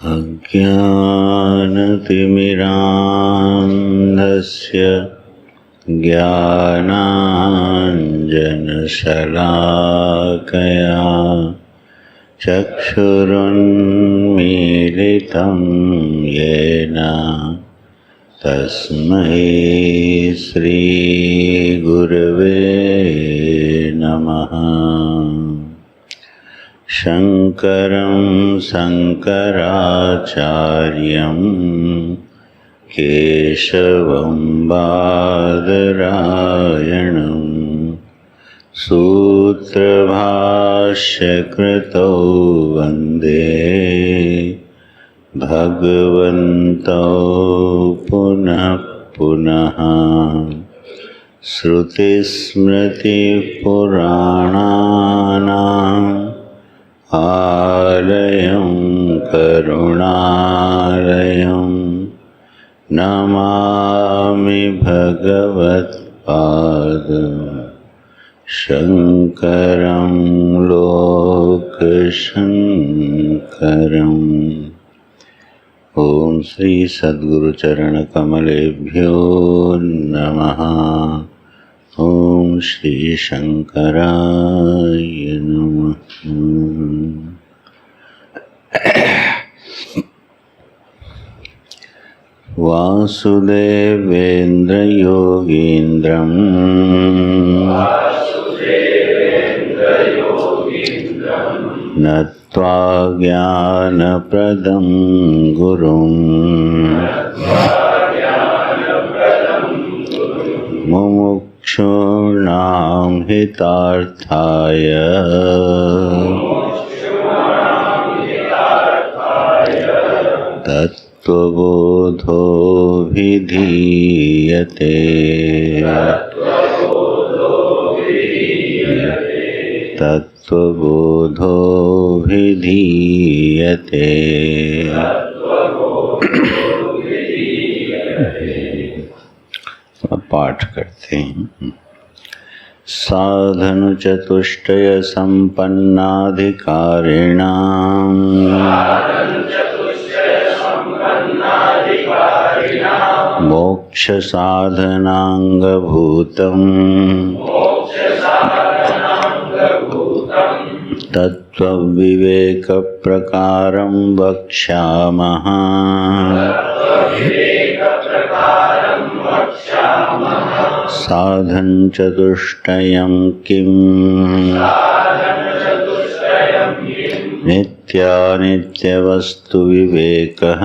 अज्ञानतिमिरान्धस्य ज्ञानाञ्जनशलाकया चक्षुरुन्मीलितं येन तस्मै श्रीगुरवे नमः। शङ्करं शङ्कराचार्यं केशवं बादरायणं सूत्रभाष्यकृतौ वन्दे भगवन्तौ पुनः पुनः। श्रुतिस्मृतिपुराणानाम् आलयं करुणालयं नमामि भगवत्पादं शङ्करं लोकशङ्करम्। ॐ श्री सद्गुरुचरणकमलेभ्यो नमः। ॐ श्री शङ्कराय नमः। वासुदेवेन्द्र योगीन्द्रम् नत्वा ज्ञानप्रदं गुरुम् मुमुक्षूणां हितार्थाय तत्त्वबोधोऽभिधीयते। तत्त्वबोधोऽभिधीयते। पाठ करते हैं। साधन चतुष्टय संपन्नाधिकारिणां मोक्ष साधनांगभूतम् तत्त्वविवेक प्रकारं वक्ष्यामः। साधन चतुष्टयं किम्? नित्यानित्यवस्तु विवेकः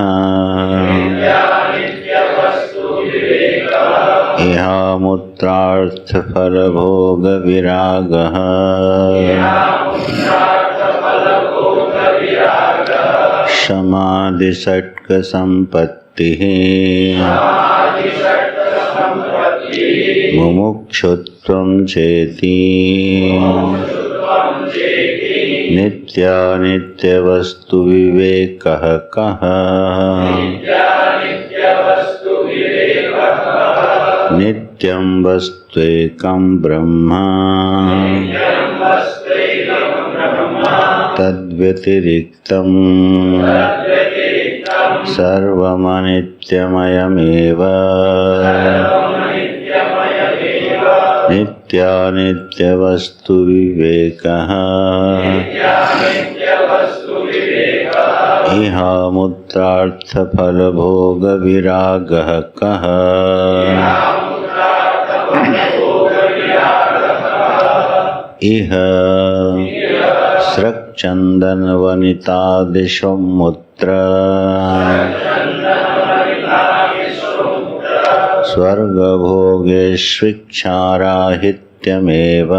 इहामुत्रार्थफलभोगविरागः समाधिषट्कसम्पत्तिः मुमुक्षुत्वं चेति। नित्यानित्यवस्तु विवेकः कः? नित्यं वस्त्वेकं ब्रह्म तद्व्यतिरिक्तं सर्वमनित्यमयमेव। नित्यानित्यवस्तु विवेकः इहामुत्रार्थफलभोगविरागः कः? इह स्रक्चन्दनवनितादिशोमुत्र स्वर्गभोगेष्विक्षाराहित्यमेव।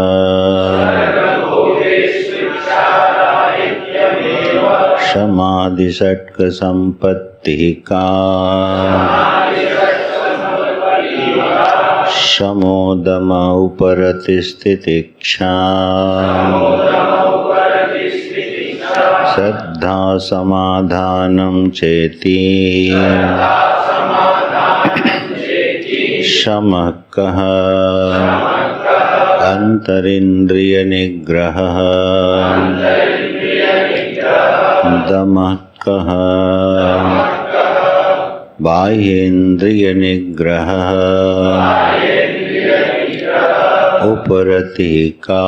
समाधिषट्कसम्पत्तिः का? शमोदम उपरतिस्तितिक्षा श्रद्धा समाधानं चेति। शमः कः? अंतरिंद्रिय निग्रह दमः कः बाह्येन्द्रिय निग्रह उपरतिः का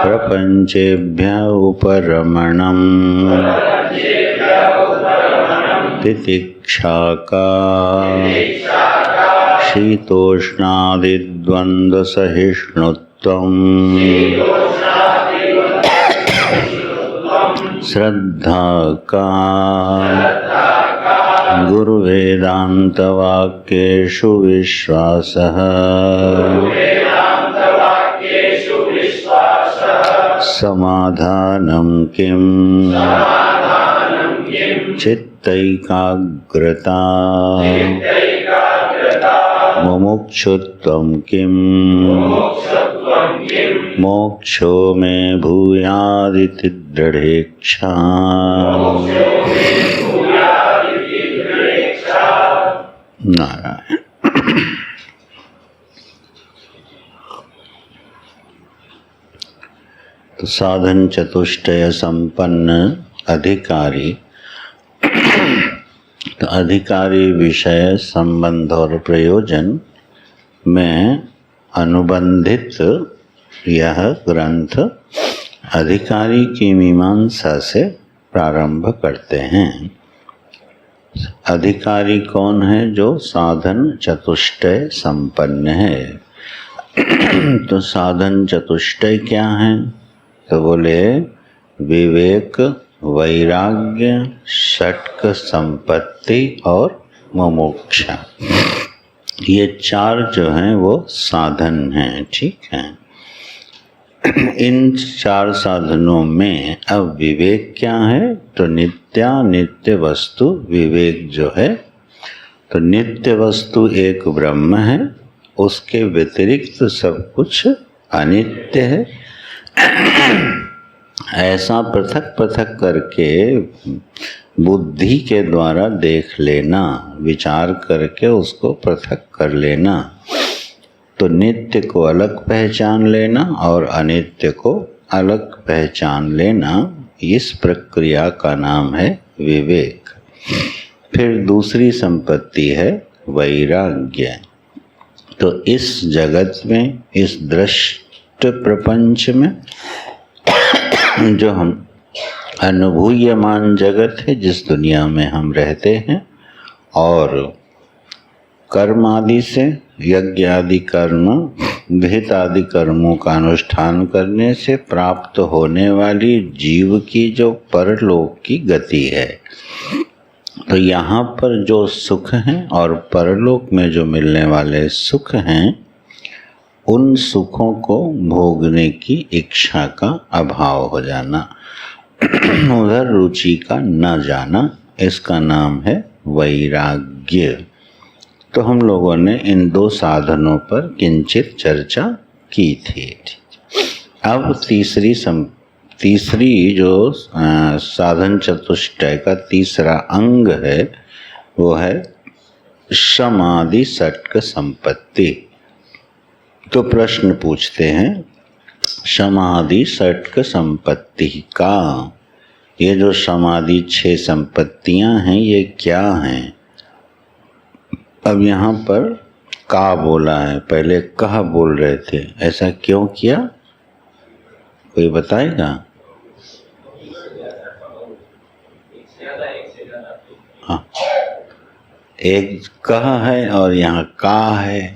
प्रपंचेभ्यः उपरमणम् तितिक्षा का शीतोष्णादिद्वन्द्वसहिष्णुत्वम् श्रद्धा का गुरुवेदान्तवाक्येषु विश्वासः समाधानं किं चित्तैकाग्रता मुमुक्षुत्वं किं मोक्षो मे भूयादिति दृढेच्छा नारायण। तो साधन चतुष्टय संपन्न अधिकारी, तो अधिकारी विषय संबंध और प्रयोजन में अनुबंधित यह ग्रंथ अधिकारी की मीमांसा से प्रारंभ करते हैं। अधिकारी कौन है? जो साधन चतुष्टय संपन्न है। तो साधन चतुष्टय क्या है? तो बोले विवेक, वैराग्य, षट्क संपत्ति और मुमुक्षा, ये चार जो हैं वो साधन हैं। ठीक है। इन चार साधनों में अब विवेक क्या है? तो नित्य वस्तु विवेक जो है, तो नित्य वस्तु एक ब्रह्म है, उसके व्यतिरिक्त सब कुछ अनित्य है। ऐसा पृथक पृथक करके बुद्धि के द्वारा देख लेना, विचार करके उसको पृथक कर लेना, तो नित्य को अलग पहचान लेना और अनित्य को अलग पहचान लेना, इस प्रक्रिया का नाम है विवेक। फिर दूसरी संपत्ति है वैराग्य। तो इस जगत में, इस दृष्ट प्रपंच में जो हम अनुभूयमान जगत है, जिस दुनिया में हम रहते हैं, और कर्म आदि से, यज्ञ आदि कर्म, विहित आदि कर्मों का अनुष्ठान करने से प्राप्त होने वाली जीव की जो परलोक की गति है, तो यहाँ पर जो सुख हैं और परलोक में जो मिलने वाले सुख हैं, उन सुखों को भोगने की इच्छा का अभाव हो जाना, उधर रुचि का न जाना, इसका नाम है वैराग्य। तो हम लोगों ने इन दो साधनों पर किंचित चर्चा की थी। अब तीसरी जो साधन चतुष्टय का तीसरा अंग है, वो है समाधि षट्क संपत्ति। तो प्रश्न पूछते हैं, समाधि षट्क संपत्ति का, ये जो समाधि 6 संपत्तियां हैं, ये क्या हैं? अब यहाँ पर का बोला है, पहले कह बोल रहे थे, ऐसा क्यों किया? कोई बताएगा? हाँ, एक कह है और यहाँ का है।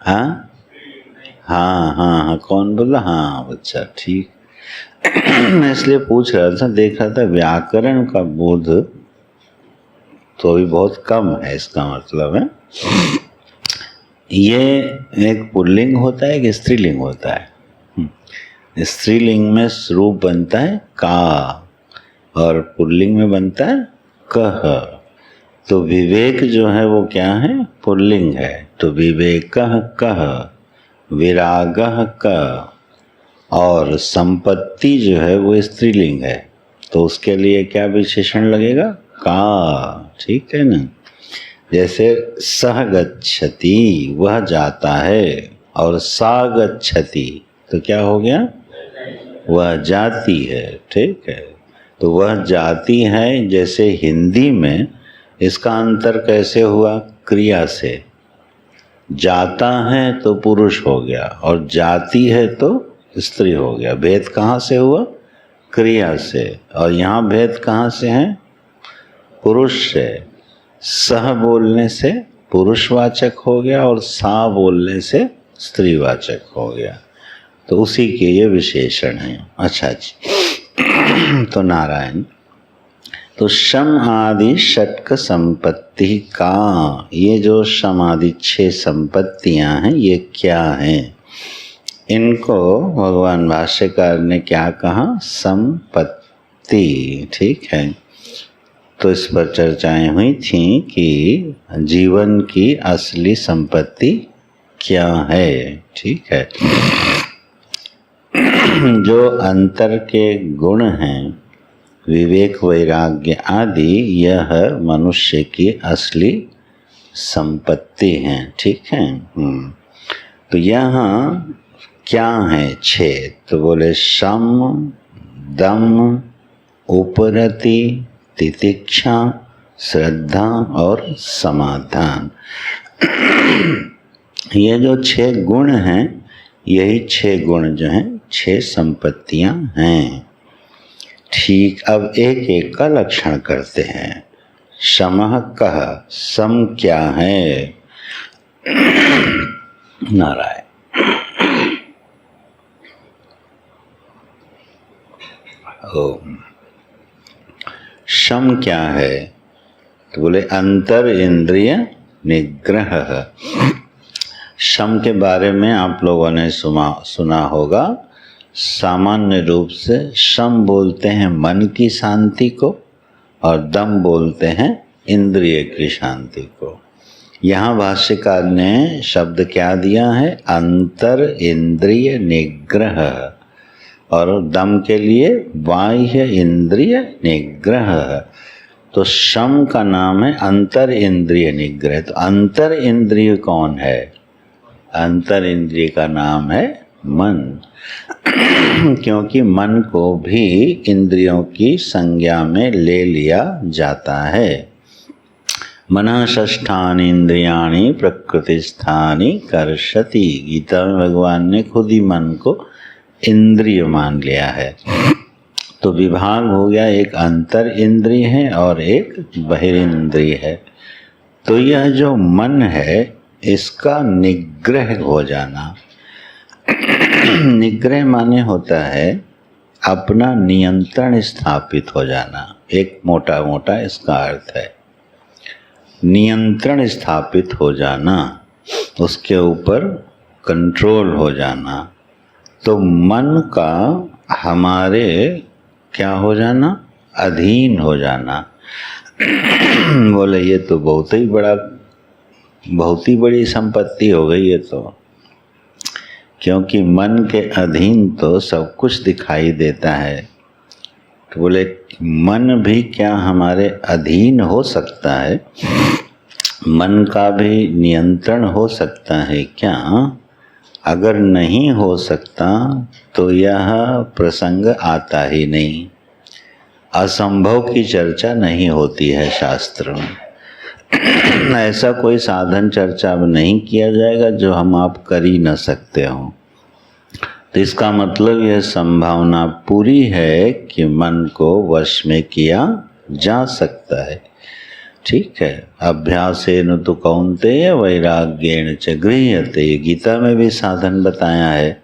हाँ हाँ हाँ हाँ, कौन बोला? हाँ बच्चा, ठीक। मैं इसलिए पूछ रहा था, देख रहा था व्याकरण का बोध तो अभी बहुत कम है, इसका मतलब है ये एक पुल्लिंग होता है कि स्त्रीलिंग होता है? स्त्रीलिंग में रूप बनता है का और पुल्लिंग में बनता है कह। तो विवेक जो है वो क्या है? पुल्लिंग है। तो विवेकः कह, विरागः क, और संपत्ति जो है वो स्त्रीलिंग है, तो उसके लिए क्या विशेषण लगेगा? का। ठीक है ना। जैसे सह गच्छति वह जाता है, और सा गच्छति तो क्या हो गया, वह जाती है। ठीक है, तो वह जाती है। जैसे हिंदी में इसका अंतर कैसे हुआ, क्रिया से। जाता है तो पुरुष हो गया और जाती है तो स्त्री हो गया। भेद कहाँ से हुआ, क्रिया से। और यहाँ भेद कहाँ से है, पुरुष से। सह बोलने से पुरुषवाचक हो गया और सा बोलने से स्त्रीवाचक हो गया। तो उसी के ये विशेषण हैं। अच्छा जी। तो नारायण, तो शम आदि षटक संपत्ति का, ये जो शम आदि 6 संपत्तियां हैं ये क्या हैं, इनको भगवान भाष्यकार ने क्या कहा, संपत्ति। ठीक है, तो इस पर चर्चाएं हुई थी कि जीवन की असली संपत्ति क्या है। ठीक है, जो अंतर के गुण हैं, विवेक वैराग्य आदि, यह मनुष्य की असली संपत्ति हैं। ठीक है। तो यहाँ क्या है 6, तो बोले शम, दम, उपरति, तितिक्षा, श्रद्धा और समाधान। ये जो 6 गुण हैं, यही 6 गुण जो हैं 6 संपत्तियां हैं। ठीक, अब एक एक का लक्षण करते हैं। शमः कह, सम क्या है, नारायण। ओम। शम क्या है, तो बोले अंतर इंद्रिय निग्रह। शम के बारे में आप लोगों ने सुना होगा। सामान्य रूप से शम बोलते हैं मन की शांति को, और दम बोलते हैं इंद्रिय की शांति को। यहाँ भाष्यकार ने शब्द क्या दिया है, अंतर इंद्रिय निग्रह, और दम के लिए बाह्य इंद्रिय निग्रह। तो शम का नाम है अंतर इंद्रिय निग्रह। तो अंतर इंद्रिय कौन है, अंतर इंद्रिय का नाम है मन। क्योंकि मन को भी इंद्रियों की संज्ञा में ले लिया जाता है। मनः षष्ठानि इंद्रियाणि प्रकृतिस्थानि कर्षति। गीता में भगवान ने खुद ही मन को इंद्रिय मान लिया है। तो विभाग हो गया, एक अंतर इंद्रिय है और एक बहिरिंद्रिय है। तो यह जो मन है इसका निग्रह हो जाना। निग्रह माने होता है अपना नियंत्रण स्थापित हो जाना। एक मोटा मोटा इसका अर्थ है नियंत्रण स्थापित हो जाना, उसके ऊपर कंट्रोल हो जाना। तो मन का हमारे क्या हो जाना, अधीन हो जाना। बोले ये तो बहुत ही बड़ी संपत्ति हो गई ये तो, क्योंकि मन के अधीन तो सब कुछ दिखाई देता है। तो बोले मन भी क्या हमारे अधीन हो सकता है, मन का भी नियंत्रण हो सकता है क्या? अगर नहीं हो सकता तो यह प्रसंग आता ही नहीं। असंभव की चर्चा नहीं होती है शास्त्र में। ऐसा कोई साधन चर्चा में नहीं किया जाएगा जो हम आप कर ही न सकते हो। तो इसका मतलब यह संभावना पूरी है कि मन को वश में किया जा सकता है। ठीक है, अभ्यासेन तु कौन्तेय वैराग्येण च गृह्यते, गीता में भी साधन बताया है।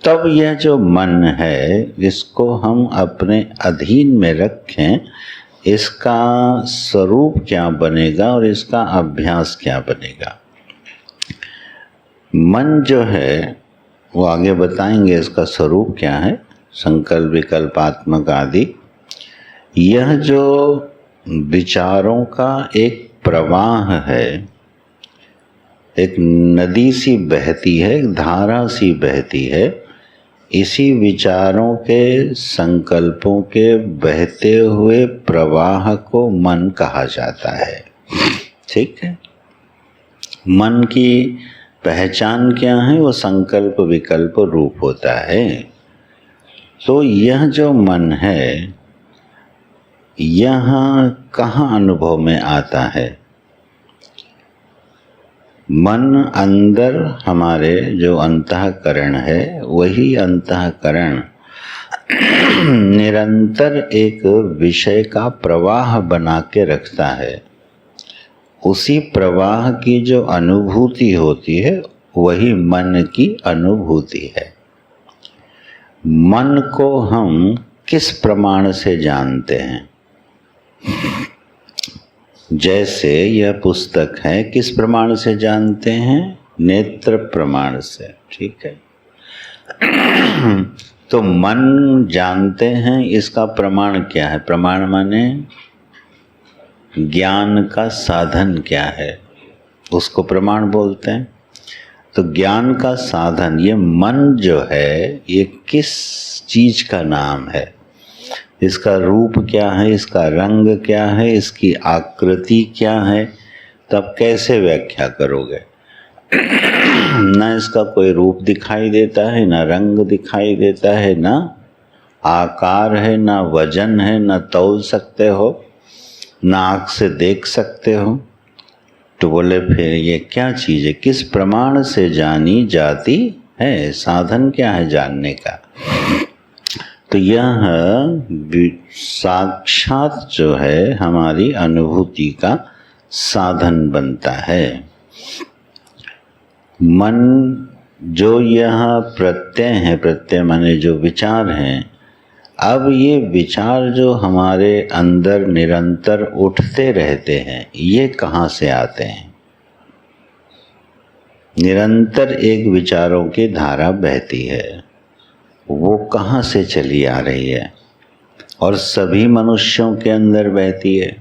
तब यह जो मन है इसको हम अपने अधीन में रखें, इसका स्वरूप क्या बनेगा और इसका अभ्यास क्या बनेगा। मन जो है वो आगे बताएंगे इसका स्वरूप क्या है, संकल्प विकल्पात्मक आदि। यह जो विचारों का एक प्रवाह है, एक नदी सी बहती है, एक धारा सी बहती है, इसी विचारों के, संकल्पों के बहते हुए प्रवाह को मन कहा जाता है। ठीक है, मन की पहचान क्या है? वो संकल्प विकल्प रूप होता है। तो यह जो मन है, यह कहाँ अनुभव में आता है? मन अंदर हमारे जो अंतःकरण है, वही अंतःकरण निरंतर एक विषय का प्रवाह बना के रखता है। उसी प्रवाह की जो अनुभूति होती है, वही मन की अनुभूति है। मन को हम किस प्रमाण से जानते हैं? जैसे यह पुस्तक है, किस प्रमाण से जानते हैं? नेत्र प्रमाण से। ठीक है। तो मन जानते हैं, इसका प्रमाण क्या है? प्रमाण माने ज्ञान का साधन क्या है, उसको प्रमाण बोलते हैं। तो ज्ञान का साधन ये मन जो है, ये किस चीज का नाम है? इसका रूप क्या है, इसका रंग क्या है, इसकी आकृति क्या है? तब कैसे व्याख्या करोगे? ना इसका कोई रूप दिखाई देता है, ना रंग दिखाई देता है, ना आकार है, ना वजन है, ना तौल सकते हो, ना आँख से देख सकते हो। तो बोले फिर ये क्या चीज़ है? किस प्रमाण से जानी जाती है? साधन क्या है जानने का? तो यह साक्षात जो है हमारी अनुभूति का साधन बनता है। मन जो यह प्रत्यय है, प्रत्यय माने जो विचार हैं, अब ये विचार जो हमारे अंदर निरंतर उठते रहते हैं, ये कहाँ से आते हैं? निरंतर एक विचारों की धारा बहती है, वो कहाँ से चली आ रही है? और सभी मनुष्यों के अंदर बहती है।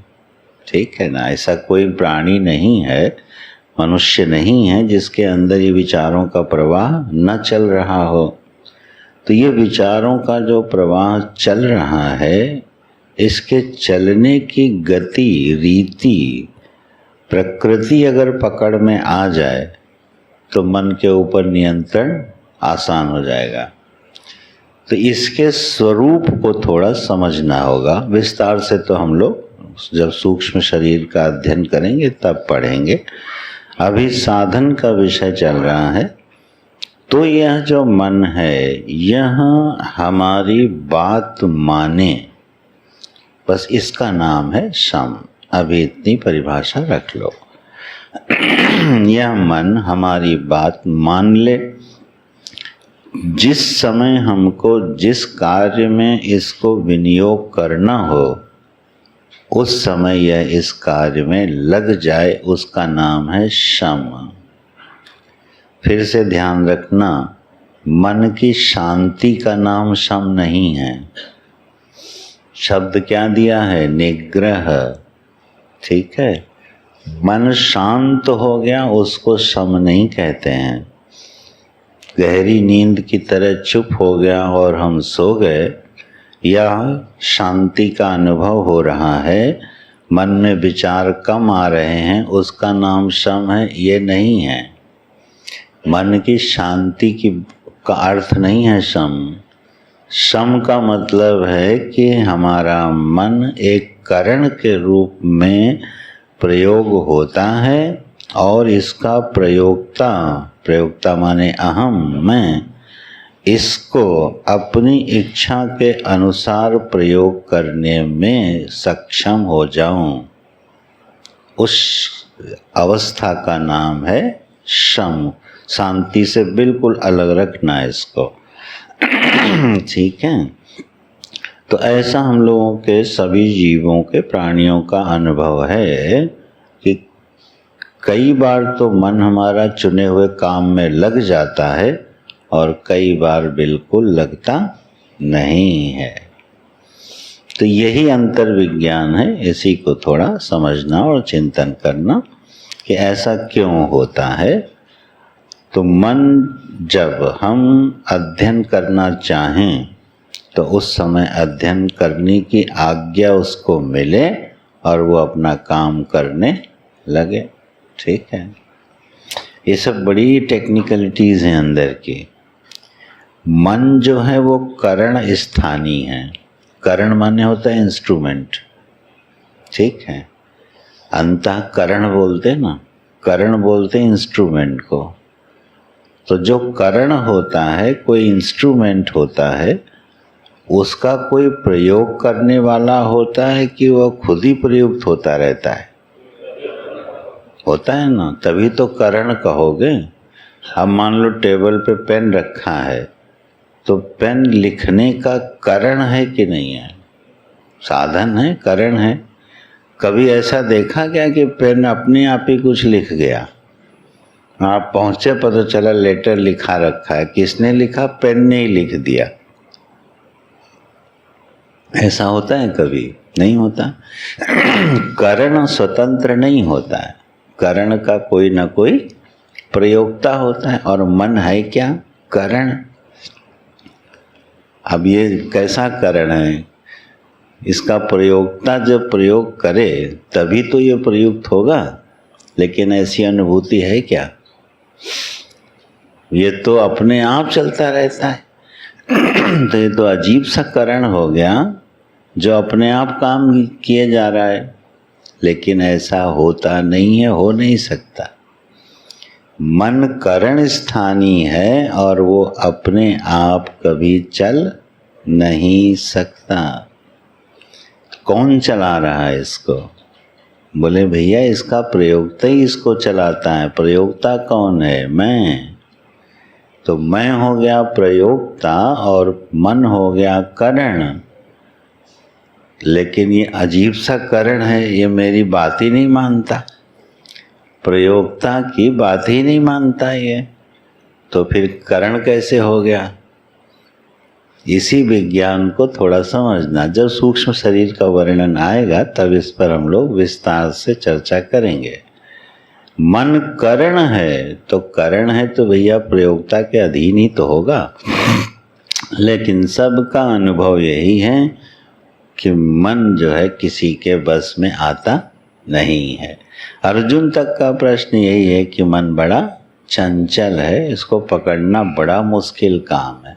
ठीक है ना? ऐसा कोई प्राणी नहीं है, मनुष्य नहीं है जिसके अंदर ये विचारों का प्रवाह न चल रहा हो। तो ये विचारों का जो प्रवाह चल रहा है, इसके चलने की गति, रीति, प्रकृति अगर पकड़ में आ जाए तो मन के ऊपर नियंत्रण आसान हो जाएगा। तो इसके स्वरूप को थोड़ा समझना होगा। विस्तार से तो हम लोग जब सूक्ष्म शरीर का अध्ययन करेंगे तब पढ़ेंगे। अभी साधन का विषय चल रहा है। तो यह जो मन है, यह हमारी बात माने, बस इसका नाम है शम। अभी इतनी परिभाषा रख लो। यह मन हमारी बात मान ले। जिस समय हमको जिस कार्य में इसको विनियोग करना हो, उस समय यह इस कार्य में लग जाए, उसका नाम है शम। फिर से ध्यान रखना, मन की शांति का नाम शम नहीं है। शब्द क्या दिया है? निग्रह। ठीक है, मन शांत हो गया, उसको शम नहीं कहते हैं। गहरी नींद की तरह चुप हो गया और हम सो गए, या शांति का अनुभव हो रहा है, मन में विचार कम आ रहे हैं, उसका नाम शम है, ये नहीं है। मन की शांति का अर्थ नहीं है शम। शम का मतलब है कि हमारा मन एक करण के रूप में प्रयोग होता है और इसका प्रयोक्ता माने अहम, मैं इसको अपनी इच्छा के अनुसार प्रयोग करने में सक्षम हो जाऊं, उस अवस्था का नाम है शम। शांति से बिल्कुल अलग रखना है इसको। ठीक है। तो ऐसा हम लोगों के सभी जीवों के, प्राणियों का अनुभव है कि कई बार तो मन हमारा चुने हुए काम में लग जाता है और कई बार बिल्कुल लगता नहीं है। तो यही अंतर विज्ञान है। इसी को थोड़ा समझना और चिंतन करना कि ऐसा क्यों होता है। तो मन जब हम अध्ययन करना चाहें तो उस समय अध्ययन करने की आज्ञा उसको मिले और वो अपना काम करने लगे। ठीक है, ये सब बड़ी टेक्निकलिटीज़ हैं अंदर की। मन जो है वो करण स्थानी है। करण माने होता है इंस्ट्रूमेंट। ठीक है, अंतःकरण बोलते ना, करण बोलते हैं इंस्ट्रूमेंट को। तो जो करण होता है, कोई इंस्ट्रूमेंट होता है, उसका कोई प्रयोग करने वाला होता है कि वह खुद ही प्रयुक्त होता रहता है? होता है ना, तभी तो करण कहोगे। अब मान लो टेबल पे पेन रखा है, तो पेन लिखने का करण है कि नहीं है? साधन है, करण है। कभी ऐसा देखा क्या कि पेन अपने आप ही कुछ लिख गया? आप पहुंचे, पता चला लेटर लिखा रखा है, किसने लिखा? पेन ने ही लिख दिया। ऐसा होता है? कभी नहीं होता। करण स्वतंत्र नहीं होता है, करण का कोई ना कोई प्रयोक्ता होता है। और मन है क्या? करण। अब ये कैसा करण है? इसका प्रयोक्ता जब प्रयोग करे तभी तो ये प्रयुक्त होगा। लेकिन ऐसी अनुभूति है क्या? ये तो अपने आप चलता रहता है। तो ये तो अजीब सा करण हो गया जो अपने आप काम किए जा रहा है। लेकिन ऐसा होता नहीं है, हो नहीं सकता। मन करण स्थानी है और वो अपने आप कभी चल नहीं सकता। कौन चला रहा है इसको? बोले भैया इसका प्रयोक्ता ही इसको चलाता है। प्रयोक्ता कौन है? मैं। तो मैं हो गया प्रयोक्ता और मन हो गया करण। लेकिन ये अजीब सा करण है, ये मेरी बात ही नहीं मानता, प्रयोक्ता की बात ही नहीं मानता ये। तो फिर करण कैसे हो गया? इसी विज्ञान को थोड़ा समझना। जब सूक्ष्म शरीर का वर्णन आएगा तब इस पर हम लोग विस्तार से चर्चा करेंगे। मन करण है, तो करण है तो भैया प्रयोक्ता के अधीन ही तो होगा। लेकिन सबका अनुभव यही है कि मन जो है किसी के बस में आता नहीं है। अर्जुन तक का प्रश्न यही है कि मन बड़ा चंचल है, इसको पकड़ना बड़ा मुश्किल काम है।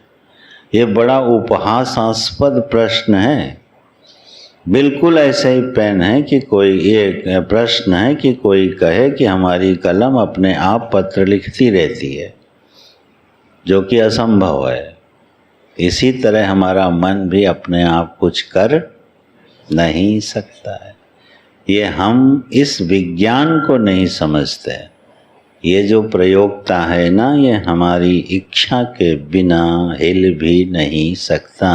ये बड़ा उपहासास्पद प्रश्न है। बिल्कुल ऐसे ही पेन है कि कोई, ये प्रश्न है कि कोई कहे कि हमारी कलम अपने आप पत्र लिखती रहती है, जो कि असंभव है। इसी तरह हमारा मन भी अपने आप कुछ कर नहीं सकता है। ये हम इस विज्ञान को नहीं समझते। ये जो प्रयोक्ता है ना, ये हमारी इच्छा के बिना हिल भी नहीं सकता।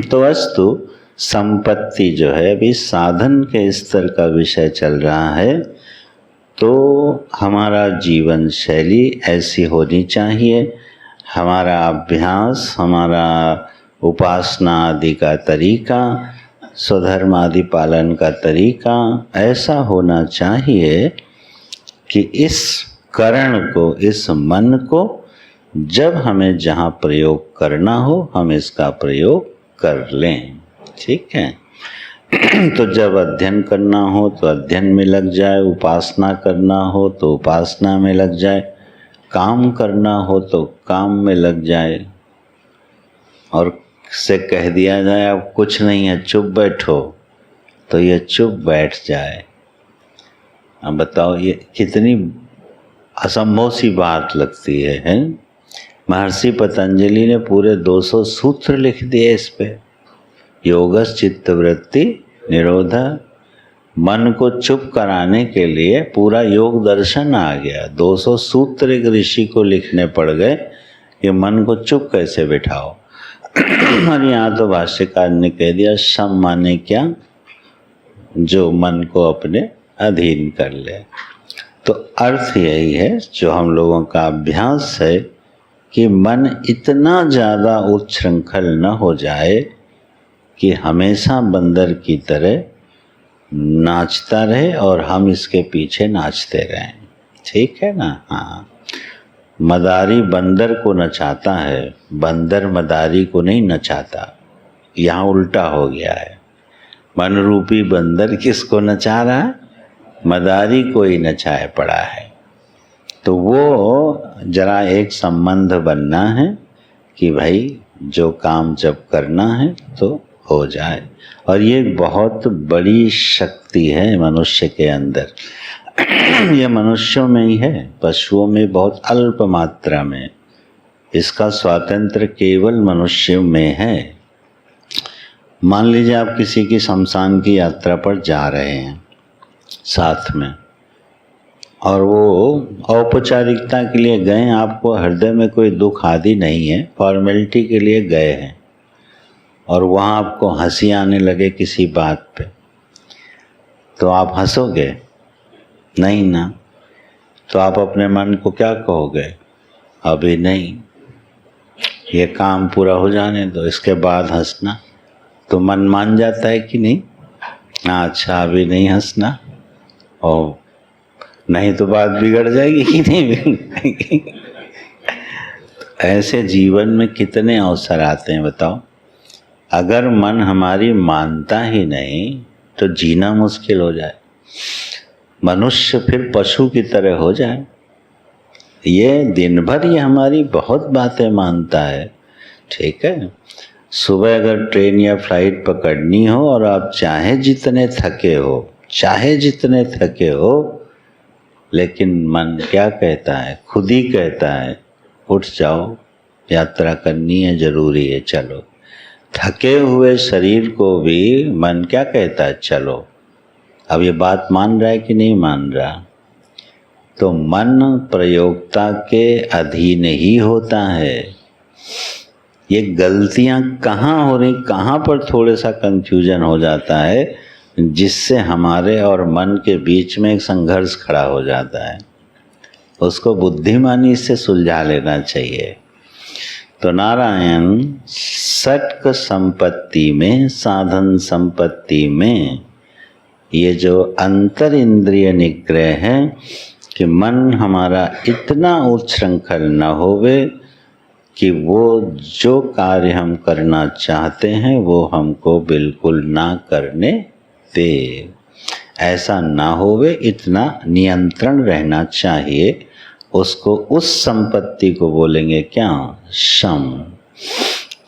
तो वस्तु संपत्ति जो है, अभी साधन के स्तर का विषय चल रहा है। तो हमारा जीवन शैली ऐसी होनी चाहिए, हमारा अभ्यास, हमारा उपासना आदि का तरीका, स्वधर्म आदि पालन का तरीका ऐसा होना चाहिए कि इस करण को, इस मन को जब हमें जहाँ प्रयोग करना हो हम इसका प्रयोग कर लें। ठीक है। तो जब अध्ययन करना हो तो अध्ययन में लग जाए, उपासना करना हो तो उपासना में लग जाए, काम करना हो तो काम में लग जाए। और से कह दिया जाए अब कुछ नहीं है, चुप बैठो, तो ये चुप बैठ जाए। अब बताओ ये कितनी असंभव सी बात लगती है? महर्षि पतंजलि ने पूरे 200 सूत्र लिख दिए इस पे। योगस चित्तवृत्ति निरोध, मन को चुप कराने के लिए पूरा योग दर्शन आ गया। 200 सूत्र एक ऋषि को लिखने पड़ गए कि मन को चुप कैसे बिठाओ। और यहाँ तो भाष्यकार ने कह दिया शम माने क्या? जो मन को अपने अधीन कर ले। तो अर्थ यही है, जो हम लोगों का अभ्यास है कि मन इतना ज़्यादा उच्छृंखल न हो जाए कि हमेशा बंदर की तरह नाचता रहे और हम इसके पीछे नाचते रहें। ठीक है ना? हाँ। मदारी बंदर को नचाता है, बंदर मदारी को नहीं नचाता। यहाँ उल्टा हो गया है। मन रूपी बंदर किसको नचा रहा है? मदारी को ही नचाए पड़ा है। तो वो जरा एक संबंध बनना है कि भाई जो काम जब करना है तो हो जाए। और ये बहुत बड़ी शक्ति है मनुष्य के अंदर। ये मनुष्यों में ही है, पशुओं में बहुत अल्प मात्रा में। इसका स्वातंत्र केवल मनुष्यों में है। मान लीजिए आप किसी की शमशान की यात्रा पर जा रहे हैं साथ में, और वो औपचारिकता के लिए गए, आपको हृदय में कोई दुख आदि नहीं है, फॉर्मेलिटी के लिए गए हैं, और वहाँ आपको हंसी आने लगे किसी बात पे, तो आप हंसोगे नहीं ना? तो आप अपने मन को क्या कहोगे? अभी नहीं, ये काम पूरा हो जाने दो, इसके बाद हंसना। तो मन मान जाता है कि नहीं? अच्छा अभी नहीं हंसना, और नहीं तो बात बिगड़ जाएगी कि नहीं बिगड़ेगी। ऐसे जीवन में कितने अवसर आते हैं बताओ। अगर मन हमारी मानता ही नहीं तो जीना मुश्किल हो जाए, मनुष्य फिर पशु की तरह हो जाए। ये दिन भर ये हमारी बहुत बातें मानता है, ठीक है। सुबह अगर ट्रेन या फ्लाइट पकड़नी हो और आप चाहे जितने थके हो, लेकिन मन क्या कहता है? खुद ही कहता है उठ जाओ, यात्रा करनी है, जरूरी है, चलो। थके हुए शरीर को भी मन क्या कहता है? चलो। अब ये बात मान रहा है कि नहीं मान रहा? तो मन प्रयोक्ता के अधीन ही होता है। ये गलतियां कहाँ हो रही, कहाँ पर थोड़ा सा कंफ्यूजन हो जाता है, जिससे हमारे और मन के बीच में एक संघर्ष खड़ा हो जाता है। उसको बुद्धिमानी से सुलझा लेना चाहिए। तो नारायण षट्क संपत्ति में, साधन संपत्ति में, ये जो अंतर इंद्रिय निग्रह है कि मन हमारा इतना उच्छृंखल न होवे कि वो जो कार्य हम करना चाहते हैं वो हमको बिल्कुल ना करने दे। ऐसा ना होवे, इतना नियंत्रण रहना चाहिए। उसको, उस संपत्ति को बोलेंगे क्या? शम।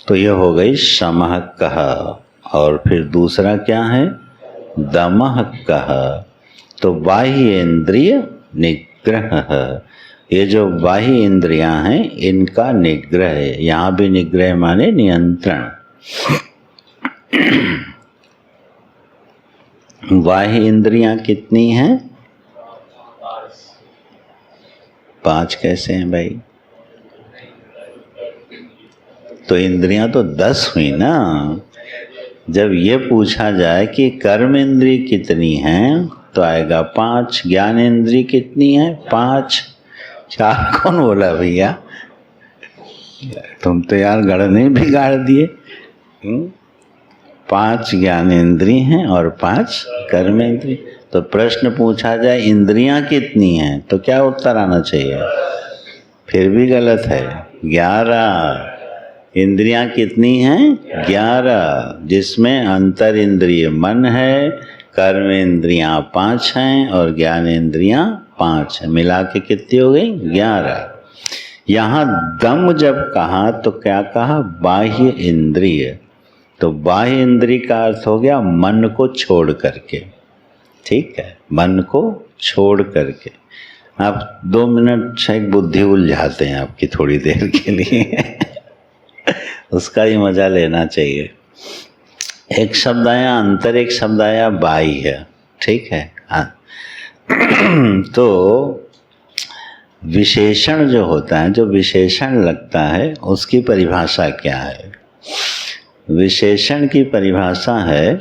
तो ये हो गई शमः कह। और फिर दूसरा क्या है? दमः कह। तो बाह्य इंद्रिय निग्रह। ये जो बाह्य इंद्रियां हैं इनका निग्रह है। यहाँ भी निग्रह माने नियंत्रण। बाह्य इंद्रियां कितनी हैं? 5 कैसे हैं भाई? तो इंद्रियां तो 10 हुई ना। जब ये पूछा जाए कि कर्म इंद्रिय कितनी हैं तो आएगा 5। ज्ञान इंद्रिय कितनी है? 5। 4 कौन बोला भैया? तुम तो यार गणने बिगाड़ दिए। 5 ज्ञान इंद्रिय हैं और 5 कर्म इंद्रिय। तो प्रश्न पूछा जाए इंद्रियां कितनी हैं तो क्या उत्तर आना चाहिए? फिर भी गलत है। 11। इंद्रियां कितनी हैं? 11, जिसमें अंतर इंद्रिय मन है, कर्म इंद्रियां 5 हैं और ज्ञान इंद्रियां 5 हैं। मिला के कितनी हो गई? 11। यहाँ दम जब कहा तो क्या कहा? बाह्य इंद्रिय। तो बाह्य इंद्रिय का अर्थ हो गया मन को छोड़ करके। ठीक है, मन को छोड़ करके। आप 2 मिनट शायद बुद्धि उलझाते हैं आपकी थोड़ी देर के लिए उसका ही मजा लेना चाहिए। एक शब्द आया अंतर, एक शब्द आया बाह्य। ठीक है, हाँ। तो विशेषण जो होता है, जो विशेषण लगता है, उसकी परिभाषा क्या है? विशेषण की परिभाषा है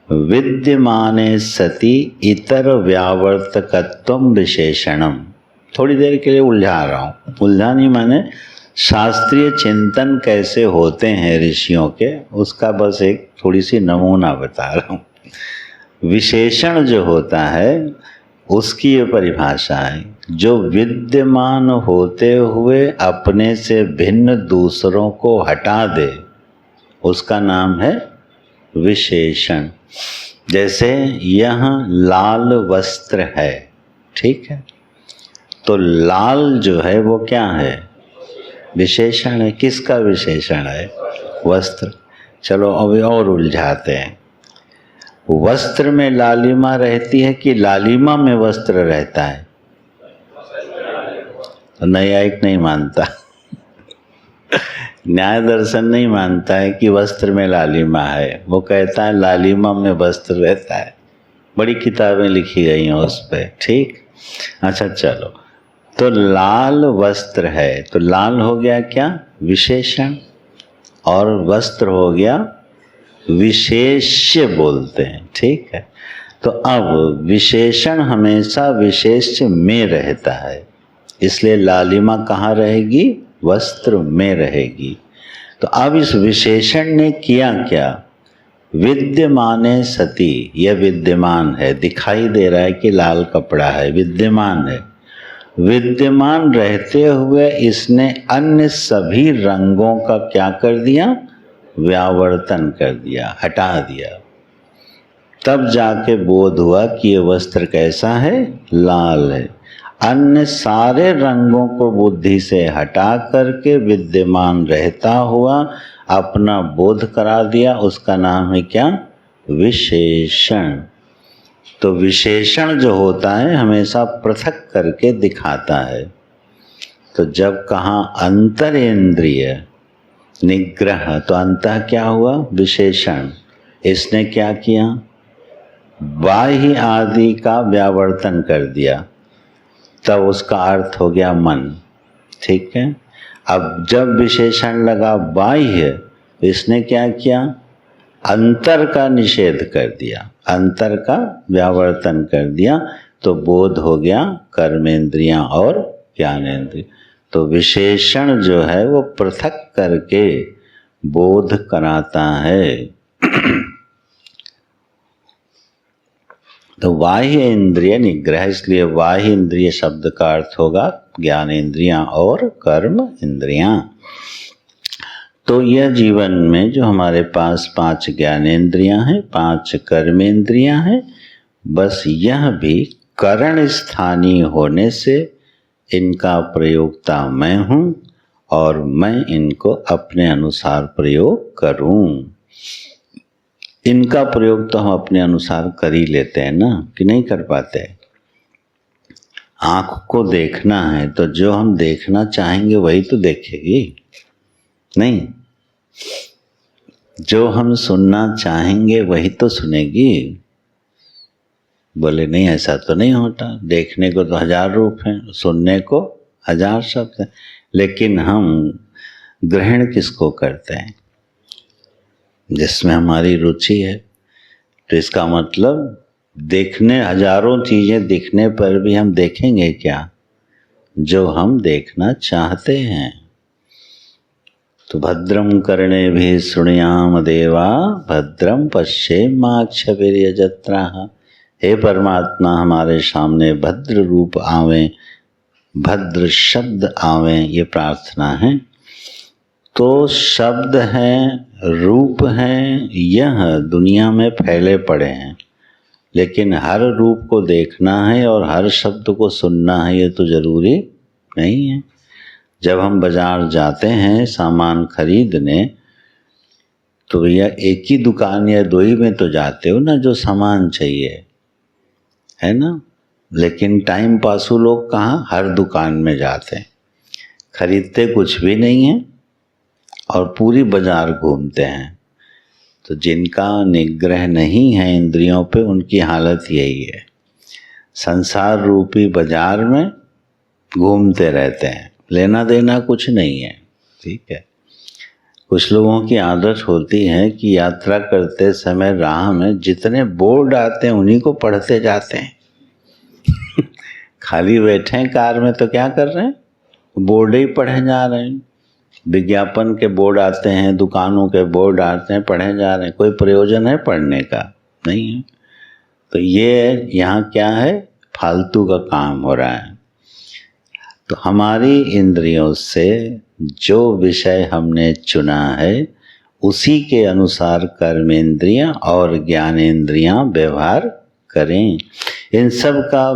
विद्यमाने सति इतर व्यावर्तकत्वम विशेषणम। थोड़ी देर के लिए उलझा रहा हूँ। उलझानी माने शास्त्रीय चिंतन कैसे होते हैं ऋषियों के, उसका बस एक थोड़ी सी नमूना बता रहा हूँ। विशेषण जो होता है उसकी ये परिभाषा है जो विद्यमान होते हुए अपने से भिन्न दूसरों को हटा दे, उसका नाम है विशेषण। जैसे यह लाल वस्त्र है, ठीक है, तो लाल जो है वो क्या है? विशेषण है। किसका विशेषण है? वस्त्र। चलो अभी और उलझाते हैं। वस्त्र में लालिमा रहती है कि लालिमा में वस्त्र रहता है? तो न्यायिक नहीं मानता, न्याय दर्शन नहीं मानता है कि वस्त्र में लालिमा है। वो कहता है लालिमा में वस्त्र रहता है। बड़ी किताबें लिखी गई हैं उस पर, ठीक। अच्छा चलो, तो लाल वस्त्र है, तो लाल हो गया क्या? विशेषण, और वस्त्र हो गया विशेष्य बोलते हैं, ठीक है। तो अब विशेषण हमेशा विशेष्य में रहता है, इसलिए लालिमा कहाँ रहेगी? वस्त्र में रहेगी। तो अब इस विशेषण ने किया क्या? विद्यमाने सती, यह विद्यमान है, दिखाई दे रहा है कि लाल कपड़ा है, विद्यमान है। विद्यमान रहते हुए इसने अन्य सभी रंगों का क्या कर दिया? व्यावर्तन कर दिया, हटा दिया। तब जाके बोध हुआ कि ये वस्त्र कैसा है? लाल है। अन्य सारे रंगों को बुद्धि से हटा करके विद्यमान रहता हुआ अपना बोध करा दिया, उसका नाम है क्या? विशेषण। तो विशेषण जो होता है हमेशा पृथक करके दिखाता है। तो जब कहा अंतरेंद्रिय निग्रह, तो अंतः क्या हुआ? विशेषण। इसने क्या किया? बाह्य आदि का व्यावर्तन कर दिया, तब उसका अर्थ हो गया मन, ठीक है। अब जब विशेषण लगा बाह्य, इसने क्या किया? अंतर का निषेध कर दिया, अंतर का व्यावर्तन कर दिया, तो बोध हो गया कर्मेंद्रियां और ज्ञानेंद्रिय। तो विशेषण जो है वो पृथक करके बोध कराता है। तो बाह्य इंद्रिय निग्रह, इसलिए बाह्य इंद्रिय शब्द का अर्थ होगा ज्ञानेंद्रियां और कर्म इंद्रियां। तो यह जीवन में जो हमारे पास 5 ज्ञानेंद्रियां हैं, 5 कर्मेंद्रियां हैं, बस यह भी करण स्थानीय होने से इनका प्रयोक्ता मैं हूँ और मैं इनको अपने अनुसार प्रयोग करूँ। इनका प्रयोग तो हम अपने अनुसार कर ही लेते हैं ना, कि नहीं कर पाते? आँख को देखना है तो जो हम देखना चाहेंगे वही तो देखेगी, नहीं? जो हम सुनना चाहेंगे वही तो सुनेगी। बोले नहीं, ऐसा तो नहीं होता, देखने को तो 1000 रूप हैं, सुनने को 1000 शब्द हैं, लेकिन हम ग्रहण किसको करते हैं? जिसमें हमारी रुचि है। तो इसका मतलब देखने, हजारों चीजें दिखने पर भी हम देखेंगे क्या? जो हम देखना चाहते हैं। तो भद्रम कर्णेभिः शृणुयाम देवा भद्रम पश्येमाक्षभिर्यजत्राः। हे परमात्मा, हमारे सामने भद्र रूप आवें, भद्र शब्द आवें, ये प्रार्थना है। तो शब्द हैं, रूप हैं, यह दुनिया में फैले पड़े हैं, लेकिन हर रूप को देखना है और हर शब्द को सुनना है, ये तो जरूरी नहीं है। जब हम बाजार जाते हैं सामान खरीदने, तो भैया एक ही दुकान या 2 ही में तो जाते हो ना, जो सामान चाहिए, है ना। लेकिन टाइम पासू लोग कहाँ, हर दुकान में जाते हैं, खरीदते कुछ भी नहीं है और पूरी बाजार घूमते हैं। तो जिनका निग्रह नहीं है इंद्रियों पे, उनकी हालत यही है, संसार रूपी बाजार में घूमते रहते हैं, लेना देना कुछ नहीं है, ठीक है। कुछ लोगों की आदत होती है कि यात्रा करते समय राह में जितने बोर्ड आते हैं उन्हीं को पढ़ते जाते हैं। खाली बैठे हैं कार में तो क्या कर रहे हैं? बोर्ड ही पढ़े जा रहे हैं। विज्ञापन के बोर्ड आते हैं, दुकानों के बोर्ड आते हैं, पढ़े जा रहे हैं। कोई प्रयोजन है पढ़ने का? नहीं है। तो ये यहाँ क्या है? फालतू का काम हो रहा है। तो हमारी इंद्रियों से जो विषय हमने चुना है उसी के अनुसार कर्मेंद्रियां और ज्ञानेंद्रियां व्यवहार करें। इन सब का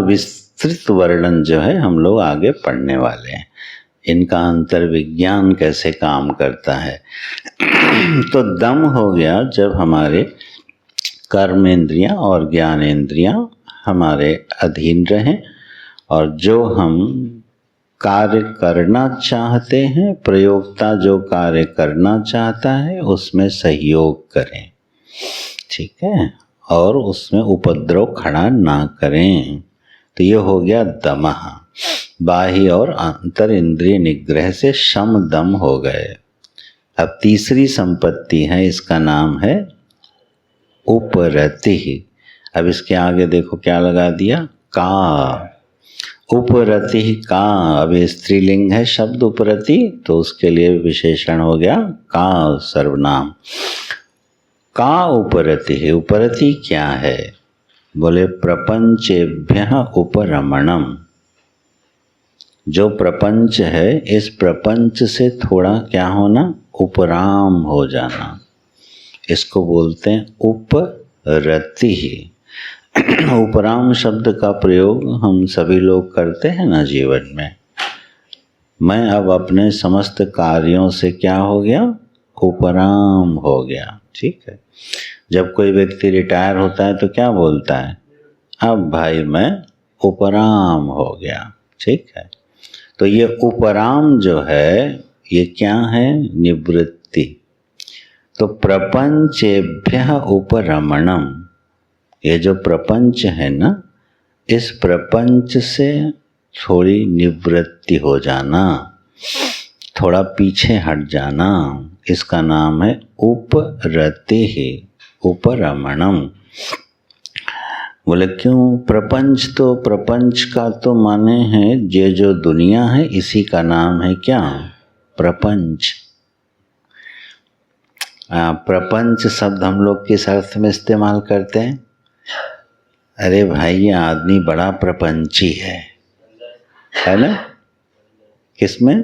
विस्तृत वर्णन जो है हम लोग आगे पढ़ने वाले हैं। इनका अंतर्विज्ञान कैसे काम करता है। तो दम हो गया जब हमारे कर्मेंद्रियां और ज्ञानेंद्रियां हमारे अधीन रहें और जो हम कार्य करना चाहते हैं, प्रयोक्ता जो कार्य करना चाहता है उसमें सहयोग करें, ठीक है, और उसमें उपद्रव खड़ा ना करें। तो ये हो गया दमः, बाह्य और अंतर इंद्रिय निग्रह से शम दम हो गए। अब तीसरी संपत्ति है, इसका नाम है उपरति। अब इसके आगे देखो क्या लगा दिया, का। उपरति का, अब स्त्रीलिंग है शब्द उपरति, तो उसके लिए विशेषण हो गया का, सर्वनाम। का उपरति है। उपरति क्या है? बोले प्रपंचेभ्यः उपरमणम। जो प्रपंच है इस प्रपंच से थोड़ा क्या होना, उपराम हो जाना, इसको बोलते हैं उपरति। उपराम शब्द का प्रयोग हम सभी लोग करते हैं ना जीवन में। मैं अब अपने समस्त कार्यों से क्या हो गया, उपराम हो गया, ठीक है। जब कोई व्यक्ति रिटायर होता है तो क्या बोलता है, अब भाई मैं उपराम हो गया, ठीक है। तो ये उपराम जो है ये क्या है, निवृत्ति। तो प्रपंचेभ्यः उपरमणम, ये जो प्रपंच है ना, इस प्रपंच से थोड़ी निवृत्ति हो जाना, थोड़ा पीछे हट जाना, इसका नाम है उपरति, उपरमणम। बोले क्यों? प्रपंच, तो प्रपंच का तो माने है ये जो दुनिया है इसी का नाम है क्या, प्रपंच। प्रपंच शब्द हम लोग किस अर्थ में इस्तेमाल करते हैं? अरे भाई ये आदमी बड़ा प्रपंची है ना? किसमें?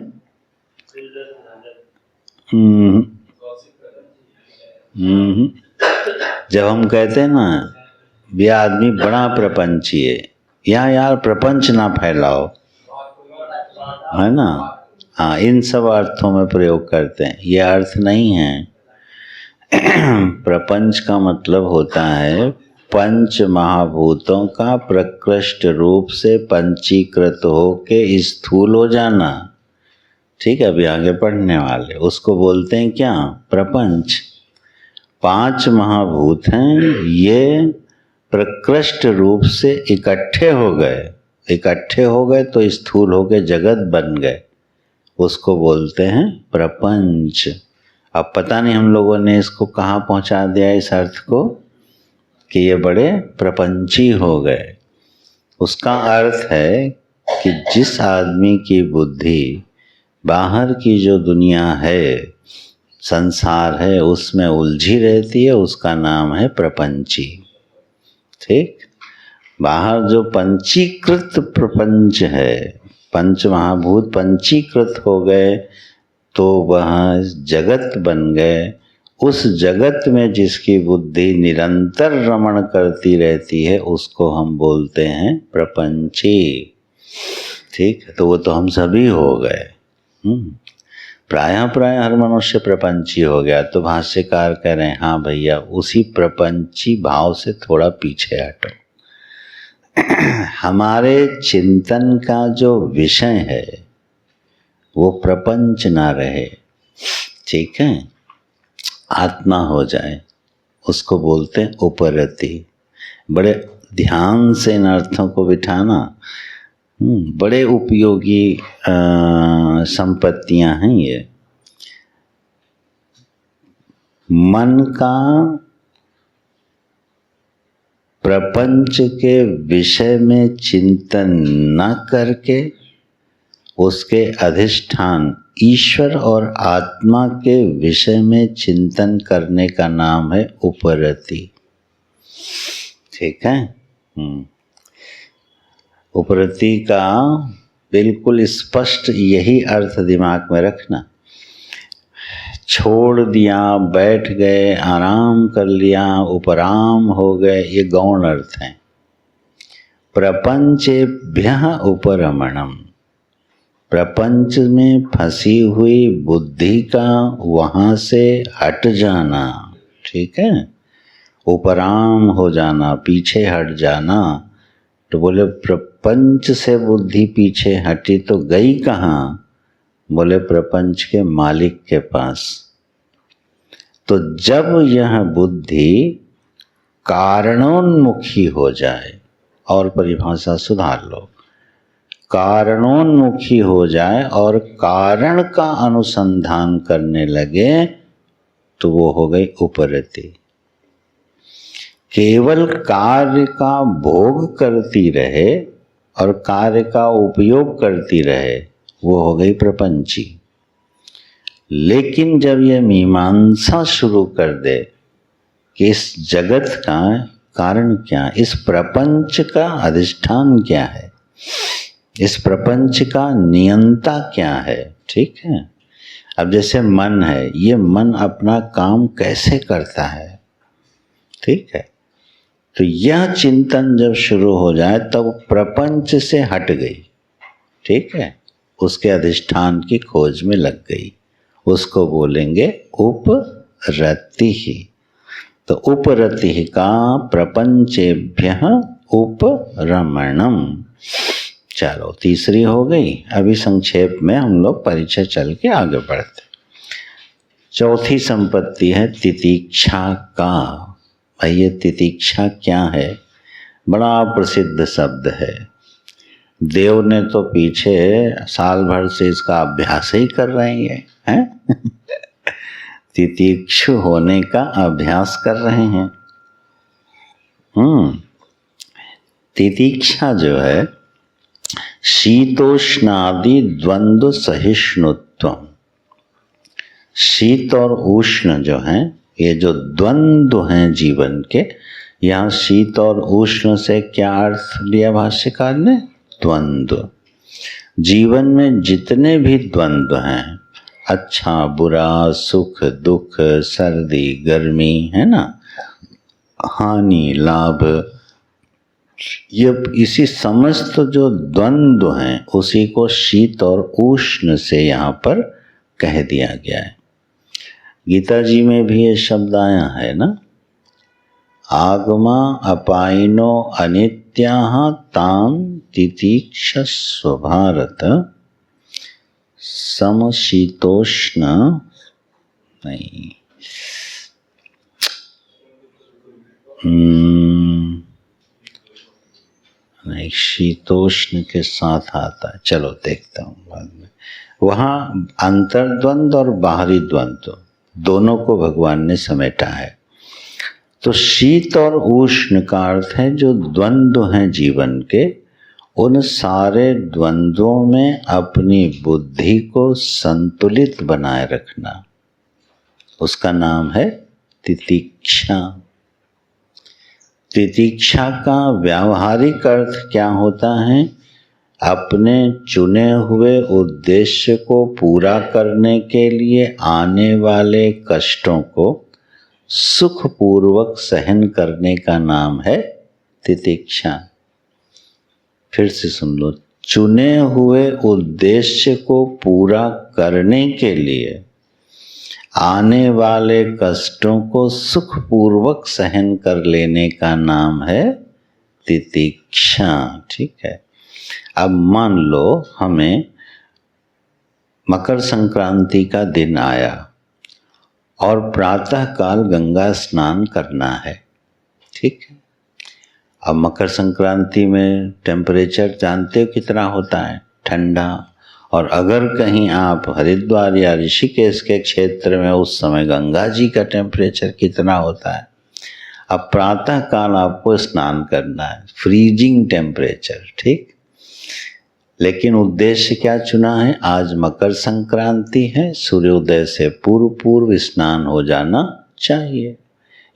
जब हम कहते हैं ना ये आदमी बड़ा प्रपंची है, या यार प्रपंच ना फैलाओ, है ना? हाँ, इन सब अर्थों में प्रयोग करते हैं, ये अर्थ नहीं है। प्रपंच का मतलब होता है पंच महाभूतों का प्रकृष्ट रूप से पंचीकृत होके स्थूल हो जाना, ठीक है। अभी आगे पढ़ने वाले उसको बोलते हैं क्या, प्रपंच। 5 महाभूत हैं, ये प्रकृष्ट रूप से इकट्ठे हो गए तो स्थूल हो गए, जगत बन गए, उसको बोलते हैं प्रपंच। अब पता नहीं हम लोगों ने इसको कहाँ पहुँचा दिया इस अर्थ को कि ये बड़े प्रपंची हो गए। उसका अर्थ है कि जिस आदमी की बुद्धि बाहर की जो दुनिया है, संसार है, उसमें उलझी रहती है, उसका नाम है प्रपंची, ठीक। बाहर जो पंचीकृत प्रपंच है, पंच महाभूत पंचीकृत हो गए तो वह जगत बन गए। उस जगत में जिसकी बुद्धि निरंतर रमण करती रहती है उसको हम बोलते हैं प्रपंची, ठीक। तो वो तो हम सभी हो गए, प्राय हर मनुष्य प्रपंची हो गया। तो भाष्यकार कह रहे हैं हाँ भैया, उसी प्रपंची भाव से थोड़ा पीछे हटो। हमारे चिंतन का जो विषय है वो प्रपंच ना रहे, ठीक है, आत्मा हो जाए, उसको बोलते हैं उपरति। बड़े ध्यान से इन अर्थों को बिठाना, बड़े उपयोगी संपत्तियां हैं ये। मन का प्रपंच के विषय में चिंतन न करके उसके अधिष्ठान ईश्वर और आत्मा के विषय में चिंतन करने का नाम है उपरति, ठीक है। उपरति का बिल्कुल स्पष्ट यही अर्थ दिमाग में रखना। छोड़ दिया, बैठ गए, आराम कर लिया, उपराम हो गए, ये गौण अर्थ हैं। प्रपंचेभ्यः उपरमणम, प्रपंच में फंसी हुई बुद्धि का वहाँ से हट जाना, ठीक है, उपराम हो जाना, पीछे हट जाना। तो बोले प्रपंच से बुद्धि पीछे हटी तो गई कहाँ? बोले प्रपंच के मालिक के पास। तो जब यह बुद्धि कारणोन्मुखी हो जाए, और परिभाषा सुधार लो, कारणोन्मुखी हो जाए और कारण का अनुसंधान करने लगे, तो वो हो गई उपरति। केवल कार्य का भोग करती रहे और कार्य का उपयोग करती रहे, वो हो गई प्रपंची। लेकिन जब यह मीमांसा शुरू कर दे कि इस जगत का कारण क्या, इस प्रपंच का अधिष्ठान क्या है, इस प्रपंच का नियंता क्या है, ठीक है। अब जैसे मन है, ये मन अपना काम कैसे करता है, ठीक है। तो यह चिंतन जब शुरू हो जाए तब प्रपंच से हट गई, ठीक है, उसके अधिष्ठान की खोज में लग गई, उसको बोलेंगे उपरति ही। तो उपरति का प्रपंचेभ्यः उपरमणम। चलो तीसरी हो गई। अभी संक्षेप में हम लोग परिचय चल के आगे बढ़ते। चौथी संपत्ति है तितिक्षा का। भाई ये तितिक्षा क्या है? बड़ा प्रसिद्ध शब्द है। देव ने तो पीछे साल भर से इसका अभ्यास ही कर रहे हैं तितिक्षु होने का अभ्यास कर रहे हैं। तितिक्षा जो है शीतोष्णादि द्वंद्व सहिष्णुत्व। शीत और उष्ण जो हैं, ये जो द्वंद्व हैं जीवन के, यहाँ शीत और उष्ण से क्या अर्थ लिया भाष्यकार ने? द्वंद्व। जीवन में जितने भी द्वंद्व हैं, अच्छा बुरा, सुख दुख, सर्दी गर्मी, है ना, हानि लाभ, ये इसी समस्त जो द्वंद्व हैं उसी को शीत और उष्ण से यहाँ पर कह दिया गया है। गीता जी में भी ये शब्द आया है ना, आगमा अपाइनो अनित्याः तान् तितिक्षस्व भारत समशीतोष्ण नहीं, नहीं शीतोष्ण के साथ आता है, चलो देखता हूँ बाद में। वहाँ अंतर्द्वंद और बाहरी द्वंद्व दोनों को भगवान ने समेटा है। तो शीत और उष्ण का अर्थ है जो द्वंद्व हैं जीवन के, उन सारे द्वंद्वों में अपनी बुद्धि को संतुलित बनाए रखना, उसका नाम है तितिक्षा। तितिक्षा का व्यावहारिक अर्थ क्या होता है? अपने चुने हुए उद्देश्य को पूरा करने के लिए आने वाले कष्टों को सुखपूर्वक सहन करने का नाम है तितिक्षा। फिर से सुन लो, चुने हुए उद्देश्य को पूरा करने के लिए आने वाले कष्टों को सुखपूर्वक सहन कर लेने का नाम है तितिक्षा, ठीक है। अब मान लो हमें मकर संक्रांति का दिन आया और प्रातः काल गंगा स्नान करना है, ठीक है। अब मकर संक्रांति में टेम्परेचर जानते हो कितना होता है? ठंडा। और अगर कहीं आप हरिद्वार या ऋषिकेश के क्षेत्र में, उस समय गंगा जी का टेम्परेचर कितना होता है। अब प्रातः काल आपको स्नान करना है, फ्रीजिंग टेम्परेचर, ठीक। लेकिन उद्देश्य क्या चुना है? आज मकर संक्रांति है, सूर्योदय से पूर्व पूर्व स्नान हो जाना चाहिए,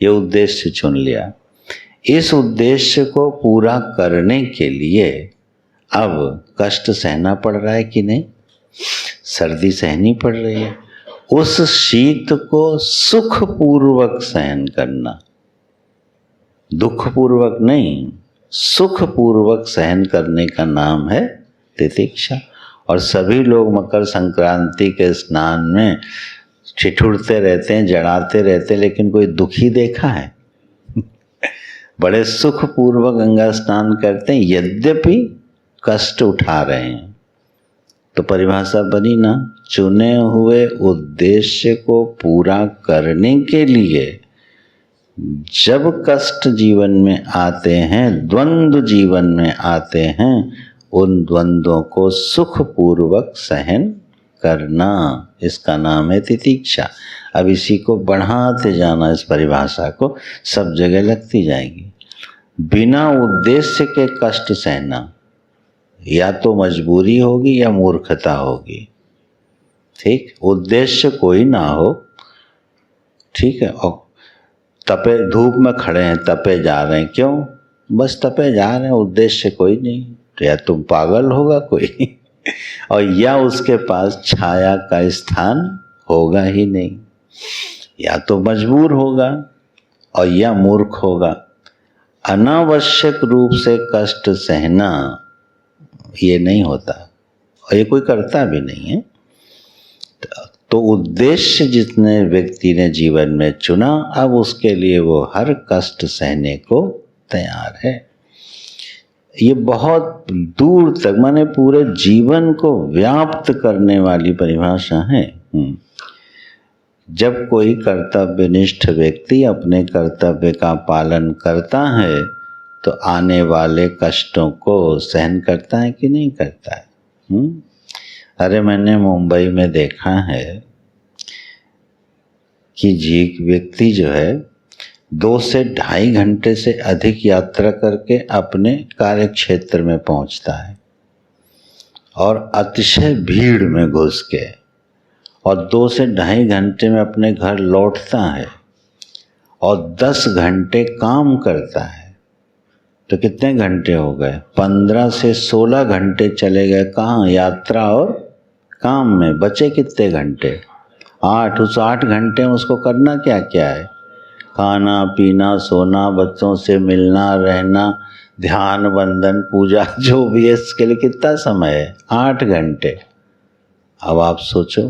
ये उद्देश्य चुन लिया। इस उद्देश्य को पूरा करने के लिए अब कष्ट सहना पड़ रहा है कि नहीं, सर्दी सहनी पड़ रही है, उस शीत को सुखपूर्वक सहन करना, दुखपूर्वक नहीं, सुखपूर्वक सहन करने का नाम है तितिक्षा। और सभी लोग मकर संक्रांति के स्नान में ठिठुरते रहते हैं, जड़ाते रहते हैं, लेकिन कोई दुखी देखा है? बड़े सुखपूर्वक गंगा स्नान करते हैं, यद्यपि कष्ट उठा रहे हैं। तो परिभाषा बनी ना, चुने हुए उद्देश्य को पूरा करने के लिए जब कष्ट जीवन में आते हैं, द्वंद्व जीवन में आते हैं, उन द्वंद्वों को सुखपूर्वक सहन करना, इसका नाम है तितिक्षा। अब इसी को बढ़ाते जाना, इस परिभाषा को, सब जगह लगती जाएगी। बिना उद्देश्य के कष्ट सहना या तो मजबूरी होगी या मूर्खता होगी। ठीक, उद्देश्य कोई ना हो, ठीक है, और तपे धूप में खड़े हैं, तपे जा रहे हैं, क्यों? बस तपे जा रहे हैं, उद्देश्य कोई नहीं, तो या तुम पागल होगा कोई और या उसके पास छाया का स्थान होगा ही नहीं, या तो मजबूर होगा और या मूर्ख होगा। अनावश्यक रूप से कष्ट सहना ये नहीं होता, और ये कोई करता भी नहीं है। तो उद्देश्य जितने व्यक्ति ने जीवन में चुना, अब उसके लिए वो हर कष्ट सहने को तैयार है। ये बहुत दूर तक, माने पूरे जीवन को व्याप्त करने वाली परिभाषा है। जब कोई कर्तव्यनिष्ठ व्यक्ति अपने कर्तव्य का पालन करता है तो आने वाले कष्टों को सहन करता है कि नहीं करता है? अरे मैंने मुंबई में देखा है कि जी व्यक्ति जो है 2 से ढाई घंटे से अधिक यात्रा करके अपने कार्य क्षेत्र में पहुंचता है और अतिशय भीड़ में घुस के, और 2 से ढाई घंटे में अपने घर लौटता है और 10 घंटे काम करता है। तो कितने घंटे हो गए? 15 से 16 घंटे चले गए। कहाँ? यात्रा और काम में। बचे कितने घंटे? 8। उस 8 घंटे में उसको करना क्या क्या है? खाना पीना, सोना, बच्चों से मिलना, रहना, ध्यान, वंदन, पूजा, जो भी है, इसके लिए कितना समय है? 8 घंटे। अब आप सोचो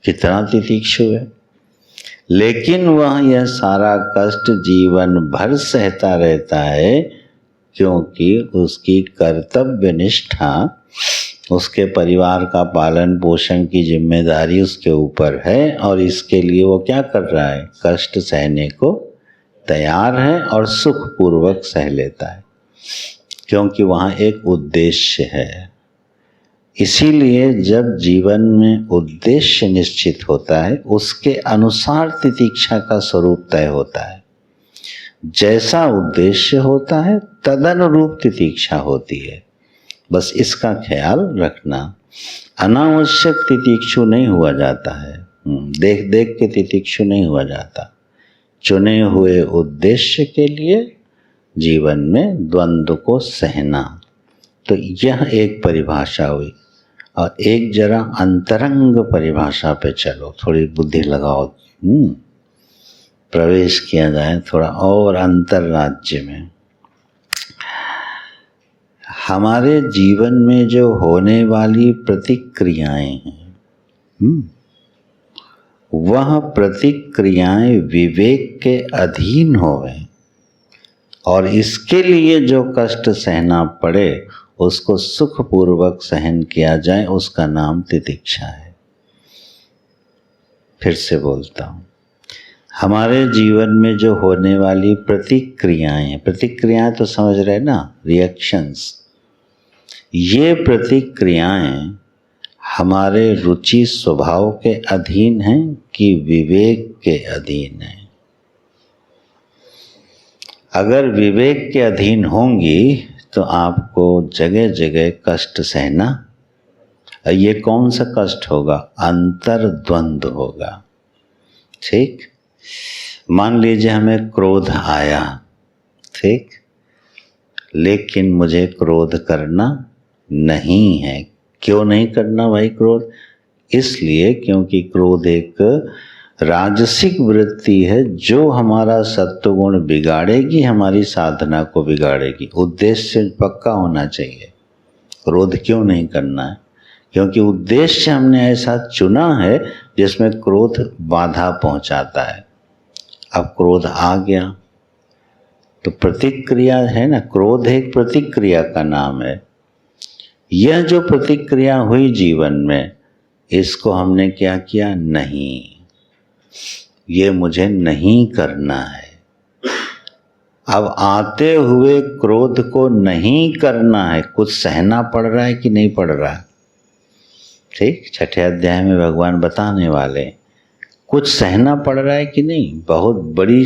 कितना तितिक्षु है। लेकिन वह यह सारा कष्ट जीवन भर सहता रहता है, क्योंकि उसकी कर्तव्य निष्ठा, उसके परिवार का पालन पोषण की जिम्मेदारी उसके ऊपर है, और इसके लिए वो क्या कर रहा है? कष्ट सहने को तैयार है और सुखपूर्वक सह लेता है, क्योंकि वहाँ एक उद्देश्य है। इसीलिए जब जीवन में उद्देश्य निश्चित होता है, उसके अनुसार तितिक्षा का स्वरूप तय होता है। जैसा उद्देश्य होता है तदनुरूप तितिक्षा होती है। बस इसका ख्याल रखना। अनावश्यक तितिक्षु नहीं हुआ जाता है, देख देख के तितिक्षु नहीं हुआ जाता। चुने हुए उद्देश्य के लिए जीवन में द्वंद्व को सहना, तो यह एक परिभाषा हुई। और एक जरा अंतरंग परिभाषा पे चलो, थोड़ी बुद्धि लगाओ, प्रवेश किया जाए थोड़ा और अंतर राज्य में। हमारे जीवन में जो होने वाली प्रतिक्रियाएं हैं, वह प्रतिक्रियाएं विवेक के अधीन होवे, और इसके लिए जो कष्ट सहना पड़े उसको सुखपूर्वक सहन किया जाए, उसका नाम तितिक्षा है। फिर से बोलता हूँ, हमारे जीवन में जो होने वाली प्रतिक्रियाएं, प्रतिक्रियाएं तो समझ रहे ना, रिएक्शंस, ये प्रतिक्रियाएं हमारे रुचि स्वभाव के अधीन हैं कि विवेक के अधीन हैं? अगर विवेक के अधीन होंगी तो आपको जगह जगह कष्ट सहना। ये कौन सा कष्ट होगा? अंतर्द्वंद होगा। ठीक, मान लीजिए हमें क्रोध आया, ठीक, लेकिन मुझे क्रोध करना नहीं है। क्यों नहीं करना भाई क्रोध? इसलिए क्योंकि क्रोध एक राजसिक वृत्ति है जो हमारा सत्वगुण बिगाड़ेगी, हमारी साधना को बिगाड़ेगी। उद्देश्य पक्का होना चाहिए। क्रोध क्यों नहीं करना है? क्योंकि उद्देश्य हमने ऐसा चुना है जिसमें क्रोध बाधा पहुंचाता है। अब क्रोध आ गया तो प्रतिक्रिया है ना, क्रोध एक प्रतिक्रिया का नाम है। यह जो प्रतिक्रिया हुई जीवन में, इसको हमने क्या किया? नहीं, ये मुझे नहीं करना है। अब आते हुए क्रोध को नहीं करना है। कुछ सहना पड़ रहा है कि नहीं पड़ रहा? ठीक, 6ठे अध्याय में भगवान बताने वाले, कुछ सहना पड़ रहा है कि नहीं? बहुत बड़ी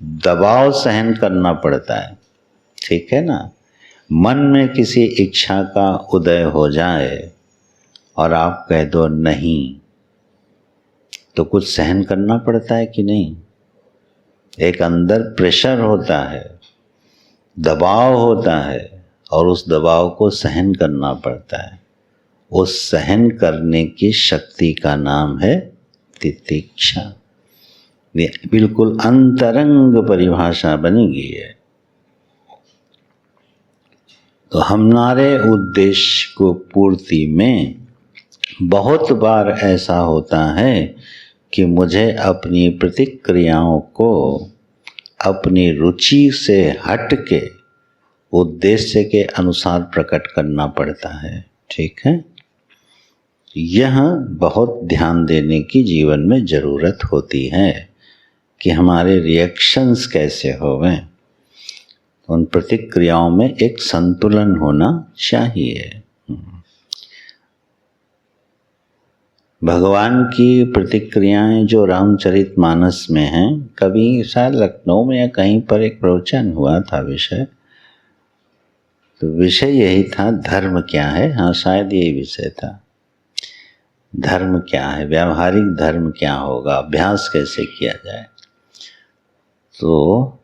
दबाव सहन करना पड़ता है। ठीक है ना? मन में किसी इच्छा का उदय हो जाए और आप कह दो नहीं, तो कुछ सहन करना पड़ता है कि नहीं? एक अंदर प्रेशर होता है, दबाव होता है, और उस दबाव को सहन करना पड़ता है। उस सहन करने की शक्ति का नाम है तितिक्षा। ये बिल्कुल अंतरंग परिभाषा बनी गई है। तो हमारे उद्देश्य को पूर्ति में बहुत बार ऐसा होता है कि मुझे अपनी प्रतिक्रियाओं को अपनी रुचि से हट के उद्देश्य के अनुसार प्रकट करना पड़ता है। ठीक है? यह बहुत ध्यान देने की जीवन में ज़रूरत होती है कि हमारे रिएक्शंस कैसे होवें। उन प्रतिक्रियाओं में एक संतुलन होना चाहिए। भगवान की प्रतिक्रियाएं जो रामचरितमानस में हैं, कभी शायद लखनऊ में या कहीं पर एक प्रवचन हुआ था विषय, तो विषय यही था, धर्म क्या है। हाँ, शायद यही विषय था, धर्म क्या है, व्यावहारिक धर्म क्या होगा, अभ्यास कैसे किया जाए। तो